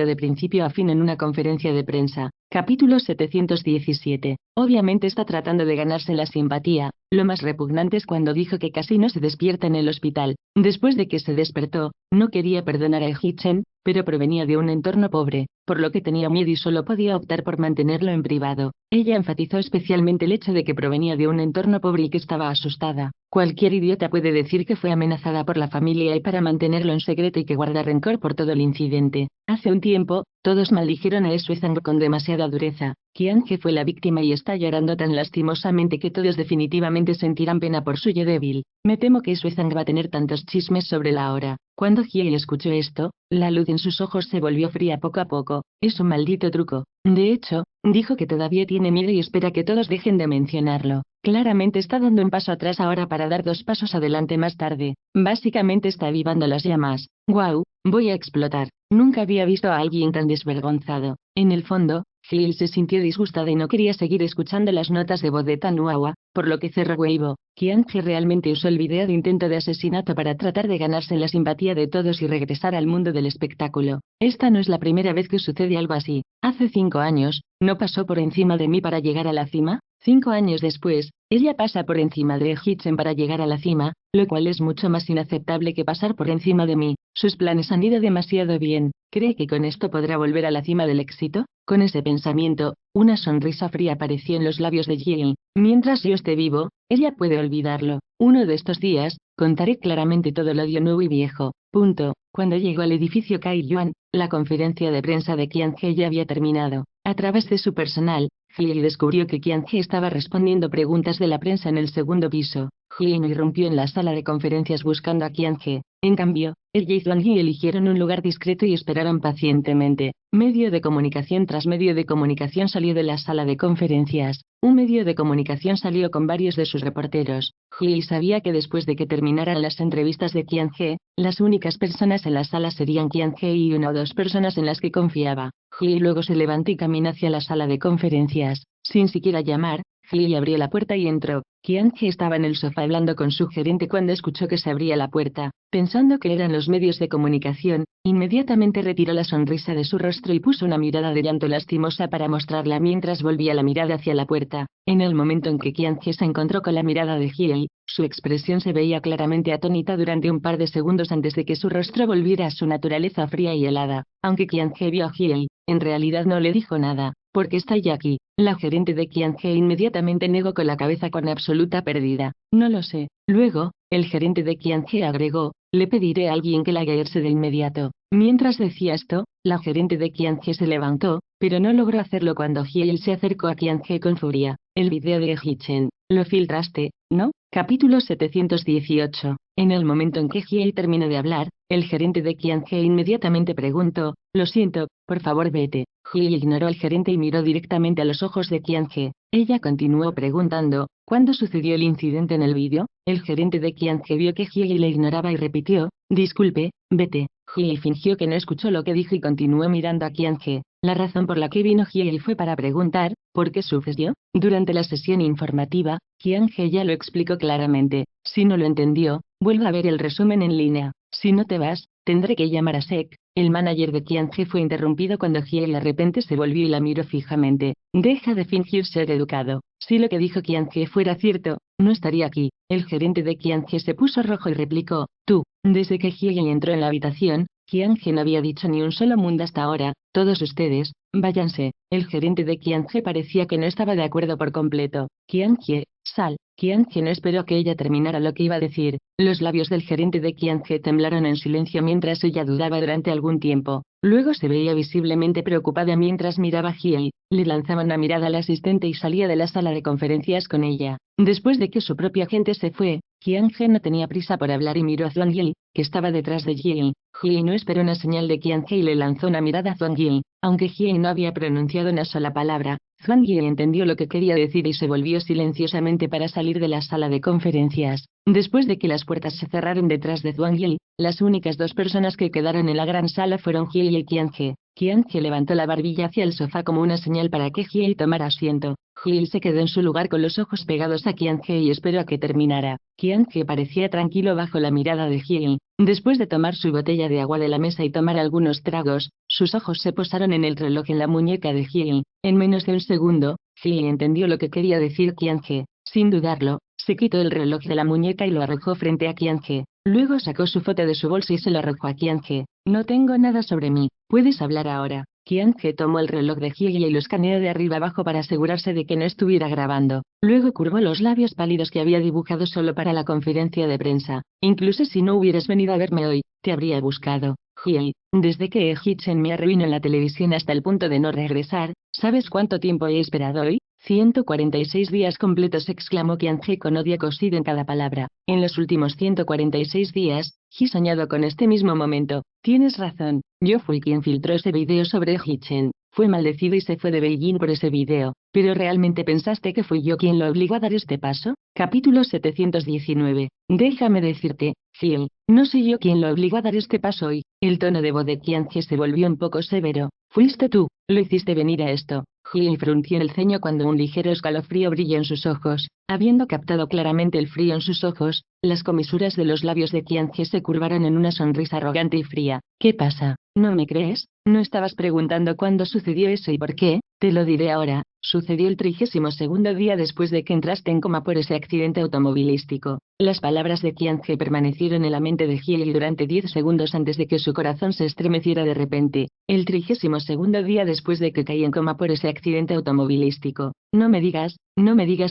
de principio a fin en una conferencia de prensa. Capítulo 717. Obviamente está tratando de ganarse la simpatía. Lo más repugnante es cuando dijo que casi no se despierta en el hospital. Después de que se despertó, no quería perdonar a Eji-Chen, pero provenía de un entorno pobre, por lo que tenía miedo y solo podía optar por mantenerlo en privado. Ella enfatizó especialmente el hecho de que provenía de un entorno pobre y que estaba asustada. Cualquier idiota puede decir que fue amenazada por la familia y para mantenerlo en secreto y que guarda rencor por todo el incidente. Hace un tiempo, todos maldijeron a Suezang con demasiada dureza. Qiange fue la víctima y está llorando tan lastimosamente que todos definitivamente sentirán pena por su yo débil. Me temo que Suezang va a tener tantos chismes sobre la hora. Cuando Hiei escuchó esto, la luz en sus ojos se volvió fría poco a poco. Es un maldito truco. De hecho, dijo que todavía tiene miedo y espera que todos dejen de mencionarlo. Claramente está dando un paso atrás ahora para dar 2 pasos adelante más tarde. Básicamente está avivando las llamas. ¡Guau! Voy a explotar. Nunca había visto a alguien tan desvergonzado. En el fondo, Hiei se sintió disgustada y no quería seguir escuchando las notas de voz de Tanuawa, por lo que cerró Weibo. Qiange realmente usó el video de intento de asesinato para tratar de ganarse la simpatía de todos y regresar al mundo del espectáculo. Esta no es la primera vez que sucede algo así. Hace 5 años, ¿no pasó por encima de mí para llegar a la cima? 5 años después, ella pasa por encima de Hichen para llegar a la cima, lo cual es mucho más inaceptable que pasar por encima de mí. Sus planes han ido demasiado bien. ¿Cree que con esto podrá volver a la cima del éxito? Con ese pensamiento, una sonrisa fría apareció en los labios de Jill. Mientras yo esté vivo, ella puede olvidarlo. Uno de estos días, contaré claramente todo lo odio nuevo y viejo. Punto. Cuando llegó al edificio Kai Yuan, la conferencia de prensa de Qiange ya había terminado. A través de su personal, Jill descubrió que Qiange estaba respondiendo preguntas de la prensa en el segundo piso. Jill irrumpió en la sala de conferencias buscando a Qiange. En cambio, ella y Zhuangyi eligieron un lugar discreto y esperaron pacientemente. Medio de comunicación tras medio de comunicación salió de la sala de conferencias. Un medio de comunicación salió con varios de sus reporteros. Jill sabía que después de que terminaran las entrevistas de Qiange, las únicas personas en la sala serían Qiange y 1 o 2 personas en las que confiaba. Jill luego se levantó y caminó hacia la sala de conferencias. Sin siquiera llamar, Jill abrió la puerta y entró. Qiange estaba en el sofá hablando con su gerente cuando escuchó que se abría la puerta. Pensando que eran los medios de comunicación, inmediatamente retiró la sonrisa de su rostro y puso una mirada de llanto lastimosa para mostrarla mientras volvía la mirada hacia la puerta. En el momento en que Qiange se encontró con la mirada de Jill, su expresión se veía claramente atónita durante un par de segundos antes de que su rostro volviera a su naturaleza fría y helada. Aunque Qiange vio a Jill, en realidad no le dijo nada. ¿Por qué está ya aquí? La gerente de Qiange inmediatamente negó con la cabeza con absoluta pérdida. No lo sé. Luego, el gerente de Qiange agregó, le pediré a alguien que la haga irse de inmediato. Mientras decía esto, la gerente de Qiange se levantó, pero no logró hacerlo cuando Jill se acercó a Qiange con furia. El video de Hichen. Lo filtraste, ¿no? Capítulo 718. En el momento en que Jill terminó de hablar, el gerente de Qiange inmediatamente preguntó, lo siento, por favor vete. Jill ignoró al gerente y miró directamente a los ojos de Qiange. Ella continuó preguntando, ¿cuándo sucedió el incidente en el vídeo? El gerente de Qiange vio que Jill le ignoraba y repitió, disculpe, vete. Jill fingió que no escuchó lo que dijo y continuó mirando a Qiange. La razón por la que vino Jill fue para preguntar, ¿por qué sucedió? Durante la sesión informativa, Qiange ya lo explicó claramente. Si no lo entendió, vuelva a ver el resumen en línea. Si no te vas, tendré que llamar a Sek. El manager de Qiange fue interrumpido cuando Jill de repente se volvió y la miró fijamente. Deja de fingir ser educado. Si lo que dijo Qiange fuera cierto, no estaría aquí. El gerente de Qiange se puso rojo y replicó, tú. Desde que Jill entró en la habitación, Qiange no había dicho ni un solo mundo hasta ahora. Todos ustedes, váyanse. El gerente de Qiange parecía que no estaba de acuerdo por completo. Qiange, sal. Qiange no esperó que ella terminara lo que iba a decir. Los labios del gerente de Qiange temblaron en silencio mientras ella dudaba durante algún tiempo. Luego se veía visiblemente preocupada mientras miraba a Jill. Le lanzaba una mirada al asistente y salía de la sala de conferencias con ella. Después de que su propia gente se fue, Qiange no tenía prisa por hablar y miró a Zhuangyi, que estaba detrás de Jill. Jill no esperó una señal de Qiange y le lanzó una mirada a Zhuangyi. Aunque Jill no había pronunciado una sola palabra, Zhuangyi entendió lo que quería decir y se volvió silenciosamente para salir de la sala de conferencias. Después de que las puertas se cerraron detrás de Zhuangyi, las únicas 2 personas que quedaron en la gran sala fueron Jill y Qiange. Qiange levantó la barbilla hacia el sofá como una señal para que Jill tomara asiento. Jill se quedó en su lugar con los ojos pegados a Qiange y esperó a que terminara. Qiange parecía tranquilo bajo la mirada de Jill. Después de tomar su botella de agua de la mesa y tomar algunos tragos, sus ojos se posaron en el reloj en la muñeca de Jill. En menos de un segundo, Jill entendió lo que quería decir Qiange. Sin dudarlo, se quitó el reloj de la muñeca y lo arrojó frente a Qiange. Luego sacó su foto de su bolsa y se lo arrojó a Qiange. No tengo nada sobre mí. Puedes hablar ahora. Qiange tomó el reloj de Hye y lo escaneó de arriba abajo para asegurarse de que no estuviera grabando. Luego curvó los labios pálidos que había dibujado solo para la conferencia de prensa. Incluso si no hubieras venido a verme hoy, te habría buscado. Hye, desde que Hitchen me arruinó en la televisión hasta el punto de no regresar, ¿sabes cuánto tiempo he esperado hoy? 146 días completos, exclamó Qiange con odio cosido en cada palabra. En los últimos 146 días, He soñado con este mismo momento. Tienes razón, yo fui quien filtró ese video sobre Hitchen. Fue maldecido y se fue de Beijing por ese video. ¿Pero realmente pensaste que fui yo quien lo obligó a dar este paso? Capítulo 719. Déjame decirte, Phil, no soy yo quien lo obligó a dar este paso hoy. El tono de voz de Qiange se volvió un poco severo. Fuiste tú, lo hiciste venir a esto. Hye frunció el ceño cuando un ligero escalofrío brilló en sus ojos. Habiendo captado claramente el frío en sus ojos, las comisuras de los labios de Qiange se curvaron en una sonrisa arrogante y fría. ¿Qué pasa? ¿No me crees? ¿No estabas preguntando cuándo sucedió eso y por qué? Te lo diré ahora. Sucedió el 32º día después de que entraste en coma por ese accidente automovilístico. Las palabras de Qiange permanecieron en la mente de Hye durante 10 segundos antes de que su corazón se estremeciera de repente. El 32º día después de que caí en coma por ese accidente automovilístico. No me digas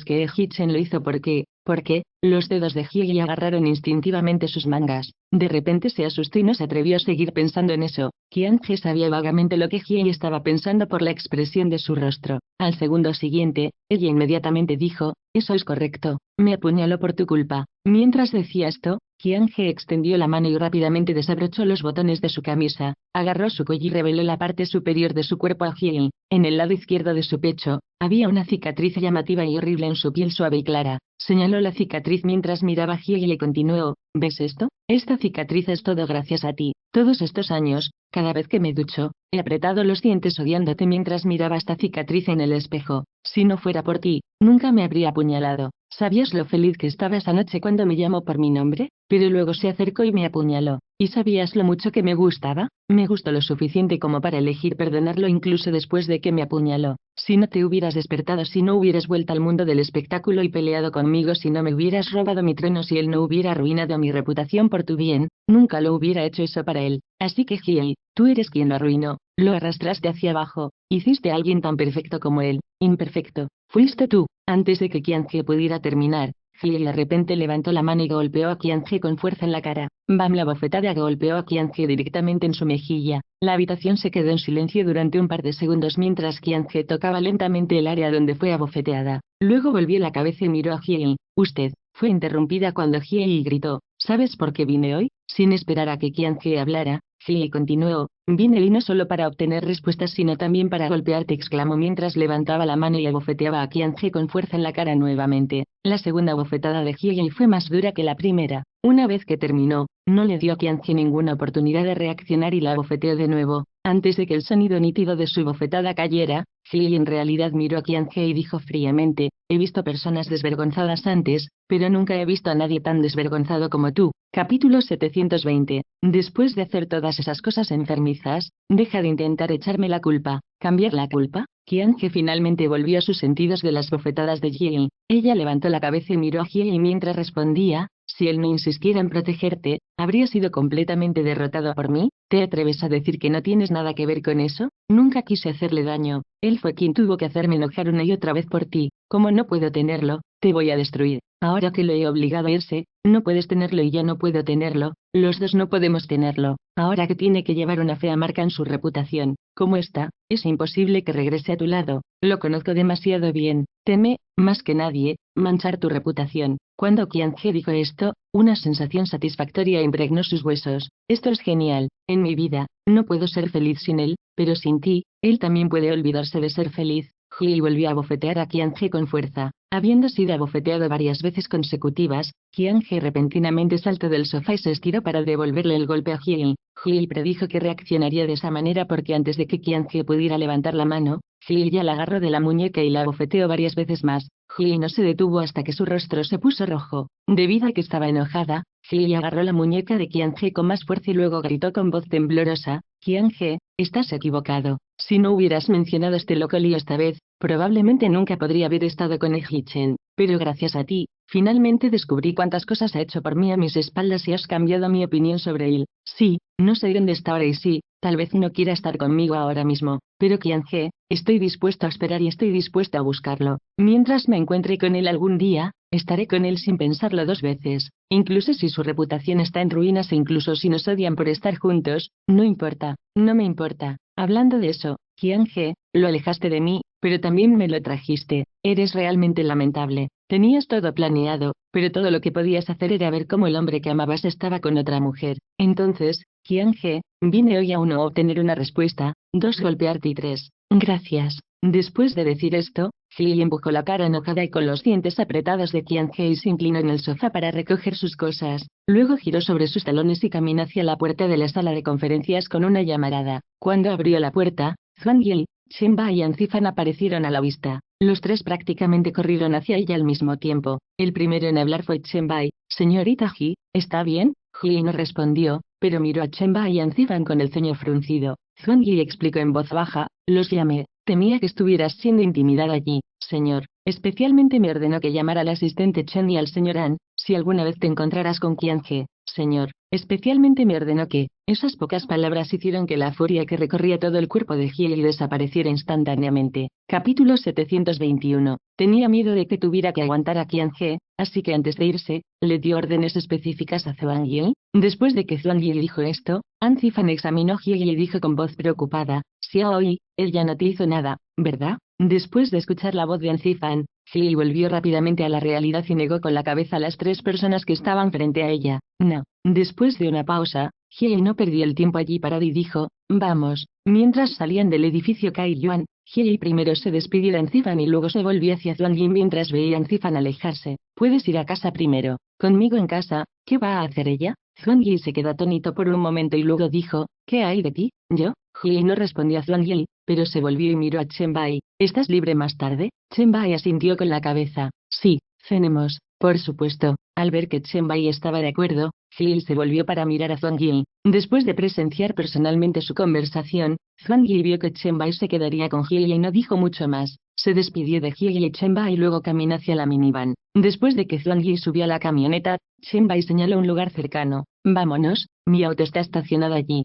que Hitchen lo hizo porque... ¿Por qué? Los dedos de Hye agarraron instintivamente sus mangas. De repente se asustó y no se atrevió a seguir pensando en eso. Qiange sabía vagamente lo que Hye estaba pensando por la expresión de su rostro. Al segundo siguiente, ella inmediatamente dijo, eso es correcto, me apuñaló por tu culpa. Mientras decía esto, Qiange extendió la mano y rápidamente desabrochó los botones de su camisa, agarró su cuello y reveló la parte superior de su cuerpo a Hye. En el lado izquierdo de su pecho, había una cicatriz llamativa y horrible en su piel suave y clara. Señaló la cicatriz mientras miraba a Hye y continuó, ¿ves esto? Esta cicatriz es todo gracias a ti. Todos estos años, cada vez que me ducho, he apretado los dientes odiándote mientras miraba esta cicatriz en el espejo. Si no fuera por ti, nunca me habría apuñalado. ¿Sabías lo feliz que estaba esa noche cuando me llamó por mi nombre? Pero luego se acercó y me apuñaló. ¿Y sabías lo mucho que me gustaba? Me gustó lo suficiente como para elegir perdonarlo incluso después de que me apuñaló. Si no te hubieras despertado, si no hubieras vuelto al mundo del espectáculo y peleado conmigo, si no me hubieras robado mi trono, si él no hubiera arruinado mi reputación por tu bien, nunca lo hubiera hecho eso para él. Así que Hye, tú eres quien lo arruinó, lo arrastraste hacia abajo, hiciste a alguien tan perfecto como él, imperfecto, fuiste tú. Antes de que Qiange pudiera terminar, Hye de repente levantó la mano y golpeó a Qiange con fuerza en la cara. Bam, la bofetada golpeó a Qiange directamente en su mejilla. La habitación se quedó en silencio durante un par de segundos mientras Qiange tocaba lentamente el área donde fue abofeteada. Luego volvió la cabeza y miró a Hye. Usted, fue interrumpida cuando Hye gritó, ¿sabes por qué vine hoy? Sin esperar a que Qiange hablara, Hye continuó, vine y no solo para obtener respuestas sino también para golpearte, exclamó mientras levantaba la mano y abofeteaba a Qiange con fuerza en la cara nuevamente. La segunda bofetada de Hye fue más dura que la primera. Una vez que terminó, no le dio a Qiange ninguna oportunidad de reaccionar y la abofeteó de nuevo. Antes de que el sonido nítido de su bofetada cayera, Hye en realidad miró a Qiange y dijo fríamente, he visto personas desvergonzadas antes, pero nunca he visto a nadie tan desvergonzado como tú. Capítulo 720. Después de hacer todas esas cosas enfermizas, deja de intentar echarme la culpa. ¿Cambiar la culpa? Qiange finalmente volvió a sus sentidos de las bofetadas de Hye. Ella levantó la cabeza y miró a Hye mientras respondía, si él no insistiera en protegerte, ¿habría sido completamente derrotado por mí? ¿Te atreves a decir que no tienes nada que ver con eso? Nunca quise hacerle daño, él fue quien tuvo que hacerme enojar una y otra vez por ti. Como no puedo tenerlo, te voy a destruir. Ahora que lo he obligado a irse, no puedes tenerlo y ya no puedo tenerlo, los dos no podemos tenerlo. Ahora que tiene que llevar una fea marca en su reputación, como esta, es imposible que regrese a tu lado. Lo conozco demasiado bien. Teme, más que nadie, manchar tu reputación. Cuando Qiange dijo esto, una sensación satisfactoria impregnó sus huesos. Esto es genial. En mi vida, no puedo ser feliz sin él, pero sin ti, él también puede olvidarse de ser feliz. Hye volvió a bofetear a Qiange con fuerza. Habiendo sido abofeteado varias veces consecutivas, Qiange repentinamente saltó del sofá y se estiró para devolverle el golpe a Hye. Hye predijo que reaccionaría de esa manera porque antes de que Qiange pudiera levantar la mano, Hye ya la agarró de la muñeca y la abofeteó varias veces más. Hye no se detuvo hasta que su rostro se puso rojo. Debido a que estaba enojada, Hye agarró la muñeca de Qiange con más fuerza y luego gritó con voz temblorosa, Qiange, estás equivocado. Si no hubieras mencionado este loco lío esta vez, probablemente nunca podría haber estado con Hitchen. Pero gracias a ti, finalmente descubrí cuántas cosas ha hecho por mí a mis espaldas y has cambiado mi opinión sobre él. Sí, no sé dónde está ahora y sí, tal vez no quiera estar conmigo ahora mismo, pero Qian-He, estoy dispuesto a esperar y estoy dispuesto a buscarlo. Mientras me encuentre con él algún día, estaré con él sin pensarlo dos veces, incluso si su reputación está en ruinas e incluso si nos odian por estar juntos, no importa, no me importa. Hablando de eso, Qian-He, lo alejaste de mí, pero también me lo trajiste, eres realmente lamentable. Tenías todo planeado, pero todo lo que podías hacer era ver cómo el hombre que amabas estaba con otra mujer. Entonces, Qian-He, vine hoy a uno obtener una respuesta, dos golpearte y tres. Gracias. Después de decir esto, Ji empujó la cara enojada y con los dientes apretados de Qian-He y se inclinó en el sofá para recoger sus cosas. Luego giró sobre sus talones y caminó hacia la puerta de la sala de conferencias con una llamarada. Cuando abrió la puerta, Zhuang Yi, Chen Ba y Anzifan aparecieron a la vista. Los tres prácticamente corrieron hacia ella al mismo tiempo. El primero en hablar fue Chen Bai. Señorita Ji, ¿está bien? Ji no respondió, pero miró a Chen Ba y Anzifan con el ceño fruncido. Zhuang Yi explicó en voz baja, los llamé. Temía que estuvieras siendo intimidada allí, señor. Especialmente me ordenó que llamara al asistente Chen y al señor An, si alguna vez te encontraras con Qian-He, señor. Especialmente me ordenó que, esas pocas palabras hicieron que la furia que recorría todo el cuerpo de Ji desapareciera instantáneamente. Capítulo 721. Tenía miedo de que tuviera que aguantar a Qian-He, así que antes de irse, le dio órdenes específicas a Zhuang Yi. Después de que Zhuang Yi dijo esto, An Zifan examinó a Ji y dijo con voz preocupada, Xiaoyi, él ya no te hizo nada, ¿verdad? Después de escuchar la voz de An Zifan, Ji volvió rápidamente a la realidad y negó con la cabeza a las tres personas que estaban frente a ella. No. Después de una pausa, Ji no perdió el tiempo allí parado y dijo, vamos. Mientras salían del edificio Kai Yuan, Ji primero se despidió de An Zifan y luego se volvió hacia Zhuang Yi mientras veía a An Zifan alejarse. Puedes ir a casa primero. Conmigo en casa, ¿qué va a hacer ella? Zhuang Yi se quedó atónito por un momento y luego dijo, ¿qué hay de ti? ¿Yo? Ji no respondió a Zhuang Yi, pero se volvió y miró a Chen Bai. ¿Estás libre más tarde? Chen Bai asintió con la cabeza. Sí, cenemos, por supuesto. Al ver que Chen Bai estaba de acuerdo, Ji se volvió para mirar a Zhuang Yi. Después de presenciar personalmente su conversación, Zhuang Yi vio que Chen Bai se quedaría con Ji y no dijo mucho más. Se despidió de Ji y Chen Bai y luego caminó hacia la minivan. Después de que Zhuang Yi subió a la camioneta, Chen Bai señaló un lugar cercano. Vámonos, mi auto está estacionado allí.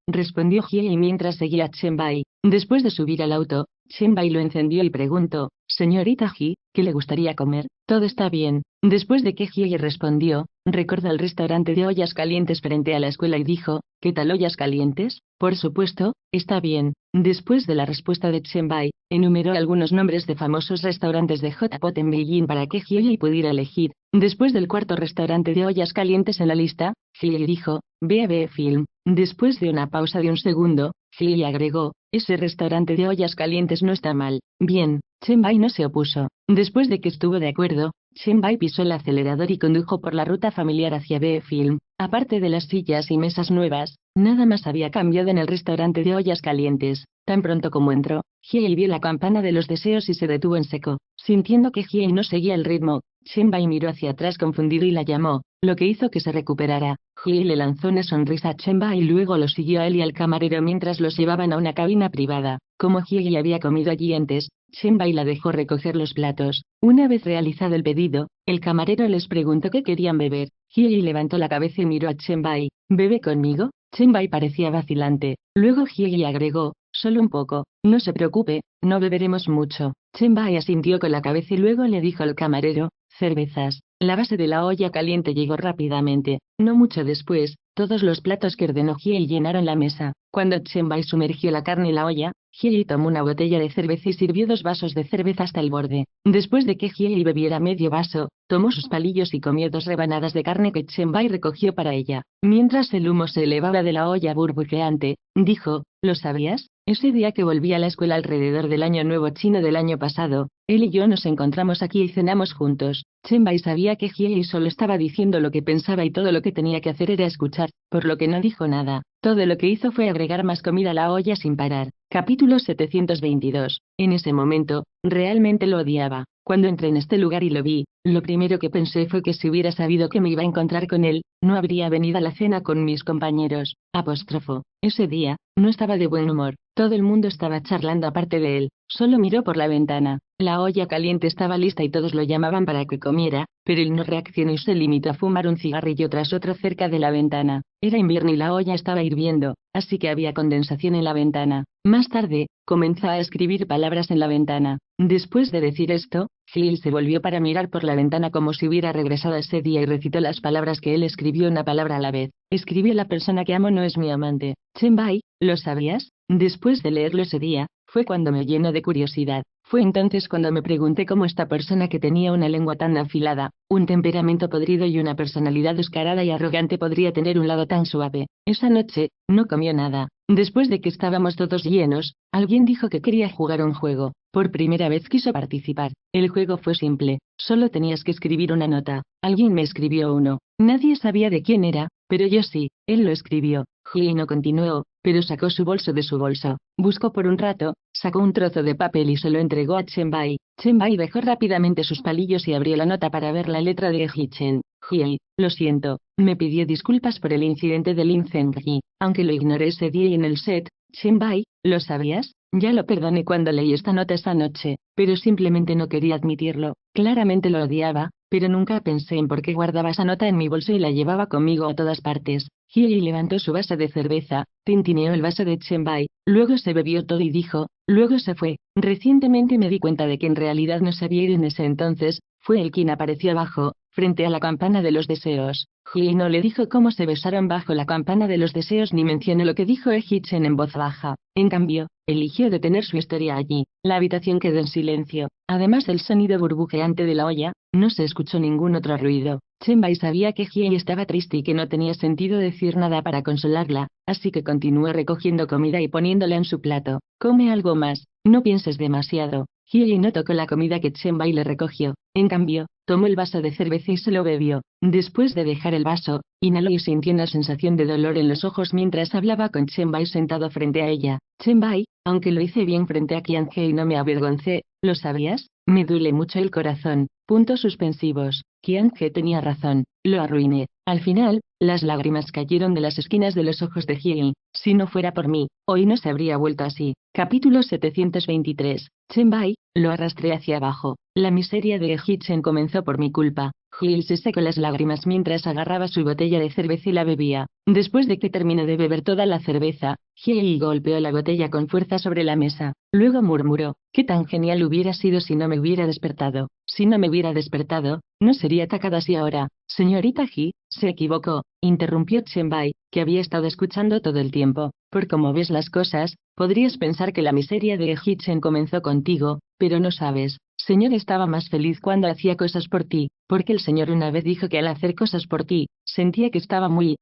Respondió Ji mientras seguía a Chen Bai. Después de subir al auto, Chen Bai lo encendió y preguntó, señorita Ji, ¿qué le gustaría comer? Todo está bien. Después de que Ji respondió, recordó el restaurante de ollas calientes frente a la escuela y dijo, ¿qué tal ollas calientes? Por supuesto, está bien. Después de la respuesta de Chen Bai, enumeró algunos nombres de famosos restaurantes de hot pot en Beijing para que Ji pudiera elegir. Después del cuarto restaurante de ollas calientes en la lista, Ji dijo, ve a B Film. Después de una pausa de un segundo, Ji agregó, ese restaurante de ollas calientes no está mal. Bien, Chen Bai no se opuso. Después de que estuvo de acuerdo, Chen Bai pisó el acelerador y condujo por la ruta familiar hacia B Film. Aparte de las sillas y mesas nuevas, nada más había cambiado en el restaurante de ollas calientes. Tan pronto como entró, Ji vio la campana de los deseos y se detuvo en seco. Sintiendo que Ji no seguía el ritmo, Chen Bai miró hacia atrás confundido y la llamó, lo que hizo que se recuperara. Ji le lanzó una sonrisa a Chen Bai y luego lo siguió a él y al camarero mientras los llevaban a una cabina privada. Como Ji había comido allí antes, Chen Bai la dejó recoger los platos. Una vez realizado el pedido, el camarero les preguntó qué querían beber. Ji levantó la cabeza y miró a Chen Bai. ¿Bebe conmigo? Chen Bai parecía vacilante. Luego Ji agregó, solo un poco. No se preocupe, no beberemos mucho. Chen Bai asintió con la cabeza y luego le dijo al camarero, cervezas. La base de la olla caliente llegó rápidamente. No mucho después, todos los platos que ordenó Ji llenaron la mesa. Cuando Chen Bai sumergió la carne en la olla, Ji tomó una botella de cerveza y sirvió 2 vasos de cerveza hasta el borde. Después de que Ji bebiera medio vaso, tomó sus palillos y comió 2 rebanadas de carne que Chen Bai recogió para ella. Mientras el humo se elevaba de la olla burbujeante, dijo, ¿lo sabías? Ese día que volví a la escuela alrededor del año nuevo chino del año pasado, él y yo nos encontramos aquí y cenamos juntos. Chen Bai sabía que Ji solo estaba diciendo lo que pensaba y todo lo que tenía que hacer era escuchar, por lo que no dijo nada. Todo lo que hizo fue agregar más comida a la olla sin parar. Capítulo 722. En ese momento, realmente lo odiaba. Cuando entré en este lugar y lo vi, lo primero que pensé fue que si hubiera sabido que me iba a encontrar con él, no habría venido a la cena con mis compañeros. Apóstrofo. Ese día, no estaba de buen humor. Todo el mundo estaba charlando aparte de él. Solo miró por la ventana. La olla caliente estaba lista y todos lo llamaban para que comiera, pero él no reaccionó y se limitó a fumar un cigarrillo tras otro cerca de la ventana. Era invierno y la olla estaba hirviendo, así que había condensación en la ventana. Más tarde, comenzó a escribir palabras en la ventana. Después de decir esto, Gil se volvió para mirar por la ventana como si hubiera regresado ese día y recitó las palabras que él escribió una palabra a la vez. Escribió: la persona que amo no es mi amante. Chen-bai, ¿lo sabías? Después de leerlo ese día, fue cuando me llenó de curiosidad. Fue entonces cuando me pregunté cómo esta persona que tenía una lengua tan afilada, un temperamento podrido y una personalidad descarada y arrogante podría tener un lado tan suave. Esa noche, no comió nada. Después de que estábamos todos llenos, alguien dijo que quería jugar un juego. Por primera vez quiso participar. El juego fue simple, solo tenías que escribir una nota. Alguien me escribió uno. Nadie sabía de quién era, pero yo sí. Él lo escribió. Ji no continuó, pero sacó su bolso de su bolso. Buscó por un rato, sacó un trozo de papel y se lo entregó a Chen-bai. Chen-bai dejó rápidamente sus palillos y abrió la nota para ver la letra de Ji-chen. Ji, lo siento, me pidió disculpas por el incidente del incendio, aunque lo ignoré ese día y en el set. Chen-bai, ¿lo sabías? Ya lo perdoné cuando leí esta nota esa noche, pero simplemente no quería admitirlo. Claramente lo odiaba, pero nunca pensé en por qué guardaba esa nota en mi bolso y la llevaba conmigo a todas partes. Hyei levantó su vaso de cerveza, tintineó el vaso de Chen-bai, luego se bebió todo y dijo, luego se fue. Recientemente me di cuenta de que en realidad no se había ido en ese entonces, fue él quien apareció abajo, frente a la campana de los deseos. Hyei no le dijo cómo se besaron bajo la campana de los deseos ni mencionó lo que dijo Ji-chen en voz baja. En cambio, eligió detener su historia allí. La habitación quedó en silencio. Además del sonido burbujeante de la olla, no se escuchó ningún otro ruido. Chen-bai sabía que Hyei estaba triste y que no tenía sentido decir nada para consolarla, así que continuó recogiendo comida y poniéndola en su plato. Come algo más, no pienses demasiado. Hyei no tocó la comida que Chen-bai le recogió. En cambio, tomó el vaso de cerveza y se lo bebió. Después de dejar el vaso, inhaló y sintió una sensación de dolor en los ojos mientras hablaba con Chen-bai sentado frente a ella. Chen-bai, aunque lo hice bien frente a Qian-he y no me avergoncé, ¿lo sabías? Me duele mucho el corazón. Puntos suspensivos. Qian-he tenía razón, lo arruiné. Al final, las lágrimas cayeron de las esquinas de los ojos de Hyei. Si no fuera por mí, hoy no se habría vuelto así. Capítulo 723. Chen-bai, lo arrastré hacia abajo. La miseria de Ji-chen comenzó por mi culpa. Hyei se secó las lágrimas mientras agarraba su botella de cerveza y la bebía. Después de que terminó de beber toda la cerveza, Hyei golpeó la botella con fuerza sobre la mesa. Luego murmuró, qué tan genial hubiera sido si no me hubiera despertado. Si no me hubiera despertado, no sería atacada así ahora. Señorita Ji, se equivocó, interrumpió Chen-bai, que había estado escuchando todo el tiempo. Por cómo ves las cosas, podrías pensar que la miseria de Ji-chen comenzó contigo, pero no sabes. Señor estaba más feliz cuando hacía cosas por ti, porque el Señor una vez dijo que al hacer cosas por ti, sentía que estaba muy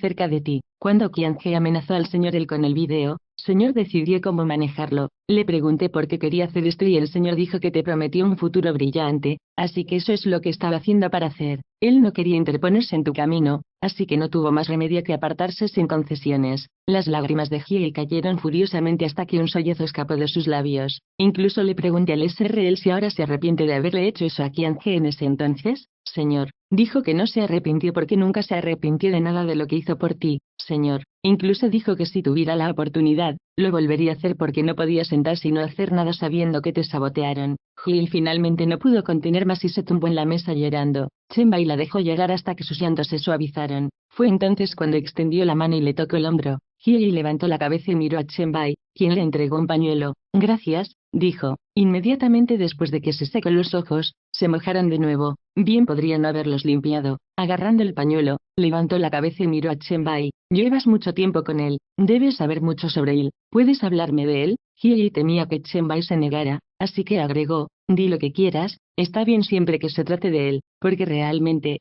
cerca de ti. Cuando Qian-he amenazó al Señor él con el video, Señor decidió cómo manejarlo. Le pregunté por qué quería hacer esto y el Señor dijo que te prometió un futuro brillante, así que eso es lo que estaba haciendo para hacer. Él no quería interponerse en tu camino, así que no tuvo más remedio que apartarse sin concesiones. Las lágrimas de Hyei cayeron furiosamente hasta que un sollozo escapó de sus labios. Incluso le pregunté al SRL si ahora se arrepiente de haberle hecho eso a Qian-he en ese entonces. Señor, dijo que no se arrepintió porque nunca se arrepintió de nada de lo que hizo por ti, Señor. Incluso dijo que si tuviera la oportunidad, lo volvería a hacer porque no podía sentarse y no hacer nada sabiendo que te sabotearon. Hyei finalmente no pudo contener más y se tumbó en la mesa llorando. Chen-bai la dejó llorar hasta que sus llantos se suavizaron. Fue entonces cuando extendió la mano y le tocó el hombro. Hyei levantó la cabeza y miró a Chen-bai, quien le entregó un pañuelo. Gracias, dijo. Inmediatamente después de que se secó los ojos, se mojaron de nuevo. Bien podría no haberlos limpiado. Agarrando el pañuelo, levantó la cabeza y miró a Chen-bai. Llevas mucho tiempo con él, debes saber mucho sobre él. ¿Puedes hablarme de él? Hyei temía que Chen-bai se negara, así que agregó, di lo que quieras, está bien siempre que se trate de él, porque realmente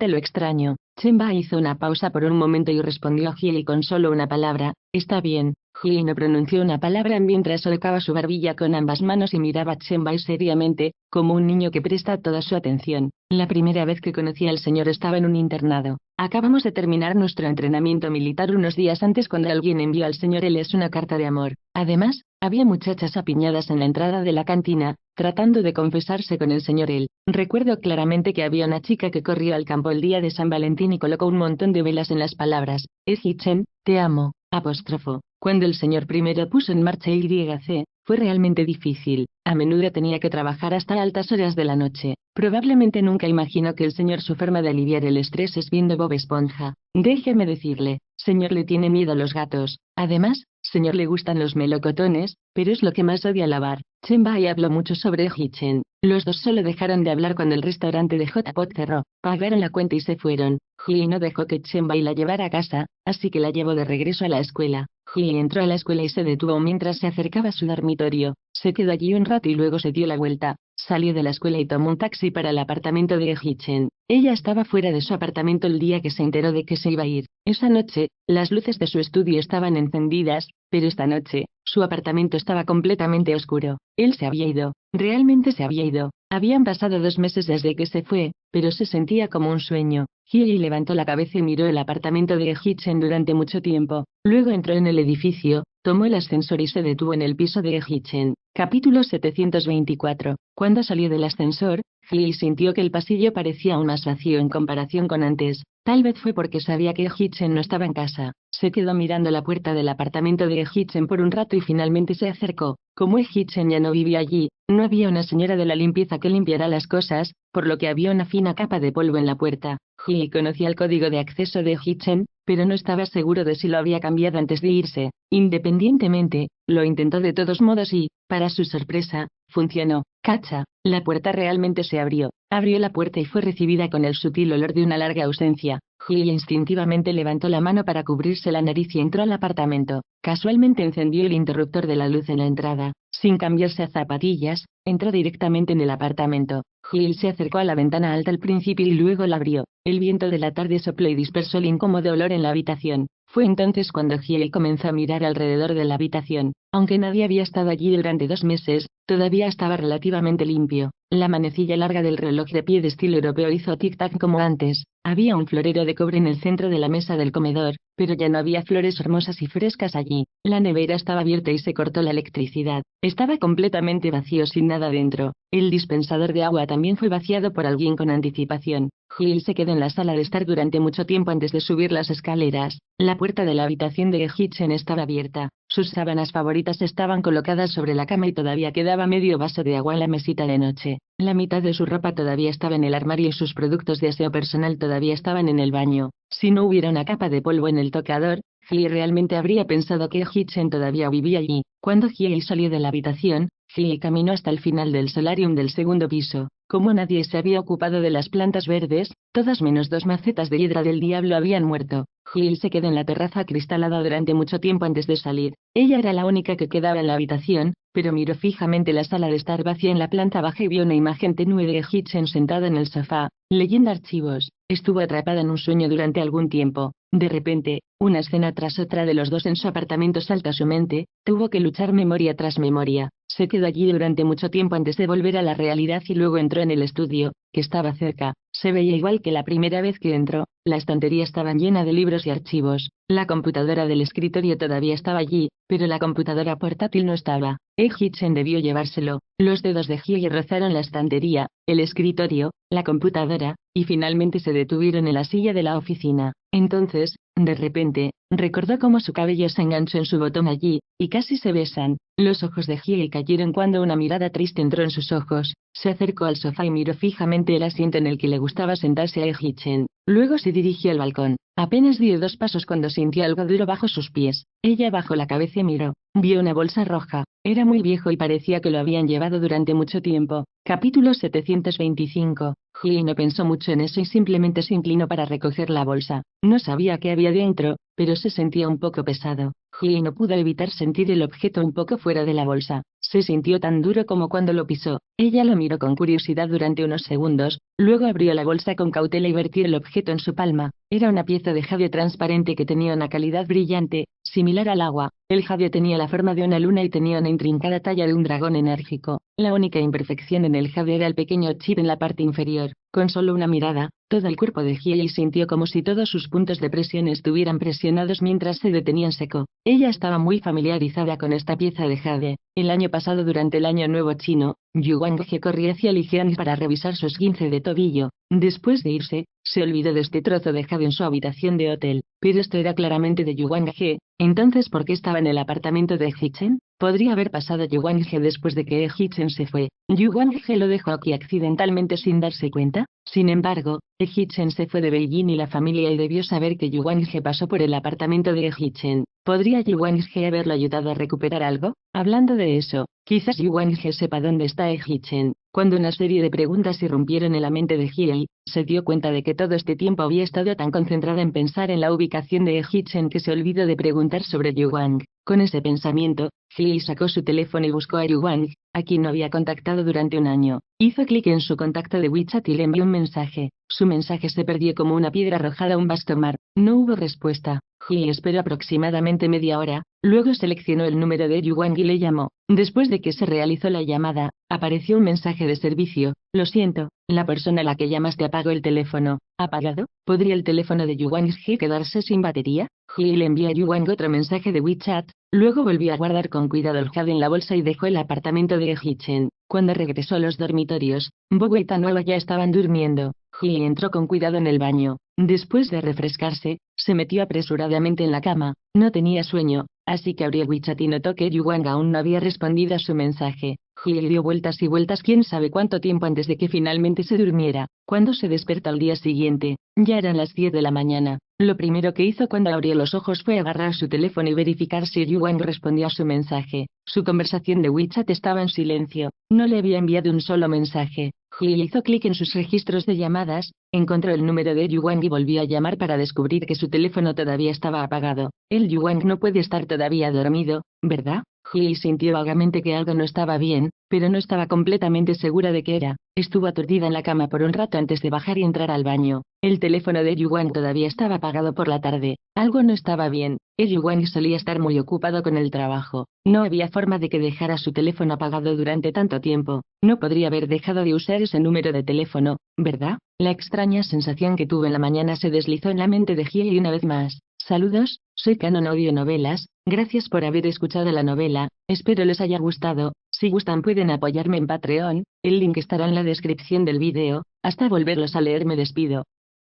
lo extraño. Chen-bai hizo una pausa por un momento y respondió a Hyei con solo una palabra, está bien. Hyei no pronunció una palabra mientras solcaba su barbilla con ambas manos y miraba a Chen-bai seriamente, como un niño que presta toda su atención. La primera vez que conocí al señor estaba en un internado. Acabamos de terminar nuestro entrenamiento militar unos días antes cuando alguien envió al señor L. una carta de amor. Además, había muchachas apiñadas en la entrada de la cantina, tratando de confesarse con el señor L. Recuerdo claramente que había una chica que corrió al campo el día de San Valentín y colocó un montón de velas en las palabras, Ji-chen, te amo, apóstrofo. Cuando el señor primero puso en marcha YC, fue realmente difícil. A menudo tenía que trabajar hasta altas horas de la noche. Probablemente nunca imaginó que el señor su forma de aliviar el estrés es viendo Bob Esponja. Déjeme decirle, señor le tiene miedo a los gatos. Además, señor le gustan los melocotones, pero es lo que más odia lavar. Chen-bai habló mucho sobre Hi-chen. Los dos solo dejaron de hablar cuando el restaurante de J-Pot cerró. Pagaron la cuenta y se fueron. Hi no dejó que Chen-bai la llevara a casa, así que la llevó de regreso a la escuela. Hi entró a la escuela y se detuvo mientras se acercaba a su dormitorio. Se quedó allí un rato y luego se dio la vuelta. Salió de la escuela y tomó un taxi para el apartamento de Hi-chen. Ella estaba fuera de su apartamento el día que se enteró de que se iba a ir. Esa noche, las luces de su estudio estaban encendidas, pero esta noche, su apartamento estaba completamente oscuro. Él se había ido. Realmente se había ido. Habían pasado 2 meses desde que se fue, pero se sentía como un sueño. Hyei levantó la cabeza y miró el apartamento de Hi-chen durante mucho tiempo. Luego entró en el edificio, tomó el ascensor y se detuvo en el piso de Hi-chen. Capítulo 724. Cuando salió del ascensor, Hyei sintió que el pasillo parecía aún más vacío en comparación con antes. Tal vez fue porque sabía que Hi-chen no estaba en casa. Se quedó mirando la puerta del apartamento de Hi-chen por un rato y finalmente se acercó. Como Hi-chen ya no vivía allí, no había una señora de la limpieza que limpiara las cosas, por lo que había una fina capa de polvo en la puerta. Hyei conocía el código de acceso de Hi-chen, pero no estaba seguro de si lo había cambiado antes de irse. Independientemente, lo intentó de todos modos y, para su sorpresa, funcionó. Cacha, la puerta realmente se abrió. Abrió la puerta y fue recibida con el sutil olor de una larga ausencia. Hyei instintivamente levantó la mano para cubrirse la nariz y entró al apartamento. Casualmente encendió el interruptor de la luz en la entrada. Sin cambiarse a zapatillas, entró directamente en el apartamento. Hyei se acercó a la ventana alta al principio y luego la abrió. El viento de la tarde sopló y dispersó el incómodo olor en la habitación. Fue entonces cuando Hyei comenzó a mirar alrededor de la habitación. Aunque nadie había estado allí durante 2 meses, todavía estaba relativamente limpio. La manecilla larga del reloj de pie de estilo europeo hizo tic-tac como antes. Había un florero de cobre en el centro de la mesa del comedor, pero ya no había flores hermosas y frescas allí. La nevera estaba abierta y se cortó la electricidad. Estaba completamente vacío sin nada dentro. El dispensador de agua también fue vaciado por alguien con anticipación. Hyei se quedó en la sala de estar durante mucho tiempo antes de subir las escaleras. La puerta de la habitación de Hi-chen estaba abierta. Sus sábanas favoritas estaban colocadas sobre la cama y todavía quedaba medio vaso de agua en la mesita de noche. La mitad de su ropa todavía estaba en el armario y sus productos de aseo personal todavía estaban en el baño. Si no hubiera una capa de polvo en el tocador, Hyei realmente habría pensado que Hi-chen todavía vivía allí. Cuando Hyei salió de la habitación, Hyei caminó hasta el final del solarium del segundo piso. Como nadie se había ocupado de las plantas verdes, todas menos 2 macetas de hiedra del diablo habían muerto. Hyei se quedó en la terraza acristalada durante mucho tiempo antes de salir. Ella era la única que quedaba en la habitación, pero miró fijamente la sala de estar vacía en la planta baja y vio una imagen tenue de Hi-chen sentada en el sofá, leyendo archivos. Estuvo atrapada en un sueño durante algún tiempo. De repente, una escena tras otra de los dos en su apartamento saltó a su mente, tuvo que luchar memoria tras memoria. Se quedó allí durante mucho tiempo antes de volver a la realidad y luego entró en el estudio, que estaba cerca. Se veía igual que la primera vez que entró. La estantería estaba llena de libros y archivos. La computadora del escritorio todavía estaba allí, pero la computadora portátil no estaba. Hi-chen debió llevárselo. Los dedos de Hyei rozaron la estantería, el escritorio, la computadora, y finalmente se detuvieron en la silla de la oficina. Entonces, de repente, recordó cómo su cabello se enganchó en su botón allí, y casi se besan. Los ojos de Hyei cayeron cuando una mirada triste entró en sus ojos. Se acercó al sofá y miró fijamente el asiento en el que le gustaba sentarse a Hi-chen. Luego se dirigió al balcón. Apenas dio 2 pasos cuando sintió algo duro bajo sus pies. Ella bajó la cabeza y miró. Vio una bolsa roja. Era muy viejo y parecía que lo habían llevado durante mucho tiempo. Capítulo 725. Hyei no pensó mucho en eso y simplemente se inclinó para recoger la bolsa. No sabía qué había dentro, pero se sentía un poco pesado. Hyei no pudo evitar sentir el objeto un poco fuera de la bolsa. Se sintió tan duro como cuando lo pisó. Ella lo miró con curiosidad durante unos segundos, luego abrió la bolsa con cautela y vertió el objeto en su palma. Era una pieza de jade transparente que tenía una calidad brillante, similar al agua. El jade tenía la forma de una luna y tenía una intrincada talla de un dragón enérgico. La única imperfección en el jade era el pequeño chip en la parte inferior. Con solo una mirada, todo el cuerpo de Hyei sintió como si todos sus puntos de presión estuvieran presionados mientras se detenían seco. Ella estaba muy familiarizada con esta pieza de jade. El año pasado durante el Año Nuevo Chino, Yu Wanghe corría hacia Lijiang para revisar su esguince de tobillo. Después de irse, se olvidó de este trozo de jade en su habitación de hotel, pero esto era claramente de Yu Wanghe, Entonces, ¿por qué estaba en el apartamento de Hichen? Podría haber pasado Yu Wanghe después de que Hichen se fue. Yu Wanghe lo dejó aquí accidentalmente sin darse cuenta. Sin embargo, Hichen se fue de Beijing y la familia y debió saber que Yu Wanghe pasó por el apartamento de Hichen. ¿Podría Yu Wanghe haberlo ayudado a recuperar algo? Hablando de eso, quizás Yu Wanghe sepa dónde está Hichen. Cuando una serie de preguntas irrumpieron en la mente de Hiei, se dio cuenta de que todo este tiempo había estado tan concentrada en pensar en la ubicación de Hichen que se olvidó de preguntar sobre Yu Wang. Con ese pensamiento, Hiei sacó su teléfono y buscó a Yu Wang, a quien no había contactado durante un año. Hizo clic en su contacto de WeChat y le envió un mensaje. Su mensaje se perdió como una piedra arrojada a un vasto mar. No hubo respuesta. Hiei esperó aproximadamente media hora, luego seleccionó el número de Yu Wang y le llamó. Después de que se realizó la llamada, apareció un mensaje de servicio. Lo siento, la persona a la que llamaste apagó el teléfono. ¿Apagado? ¿Podría el teléfono de Yu Wanghe quedarse sin batería? Hiei le envió a Yu Wang otro mensaje de WeChat, luego volvió a guardar con cuidado el jade en la bolsa y dejó el apartamento de Hichen. Cuando regresó a los dormitorios, Bobo y Tanoa ya estaban durmiendo. Hiei entró con cuidado en el baño. Después de refrescarse, se metió apresuradamente en la cama. No tenía sueño, así que abrió WeChat y notó que Yu Wang aún no había respondido a su mensaje. Hiei dio vueltas y vueltas quién sabe cuánto tiempo antes de que finalmente se durmiera. Cuando se despertó al día siguiente, ya eran las 10 de la mañana. Lo primero que hizo cuando abrió los ojos fue agarrar su teléfono y verificar si Yu Wang respondió a su mensaje. Su conversación de WeChat estaba en silencio. No le había enviado un solo mensaje. Hiei hizo clic en sus registros de llamadas, encontró el número de Yu Wang y volvió a llamar para descubrir que su teléfono todavía estaba apagado. El Yu Wang no puede estar todavía dormido, ¿verdad? Hiei sintió vagamente que algo no estaba bien, pero no estaba completamente segura de qué era. Estuvo aturdida en la cama por un rato antes de bajar y entrar al baño. El teléfono de Yu Wang todavía estaba apagado por la tarde. Algo no estaba bien. El Yu Wang solía estar muy ocupado con el trabajo. No había forma de que dejara su teléfono apagado durante tanto tiempo. No podría haber dejado de usar ese número de teléfono, ¿verdad? La extraña sensación que tuvo en la mañana se deslizó en la mente de Hiei una vez más. Saludos, soy Canon Audionovelas, gracias por haber escuchado la novela, espero les haya gustado. Si gustan pueden apoyarme en Patreon, el link estará en la descripción del vídeo. Hasta volverlos a leer me despido.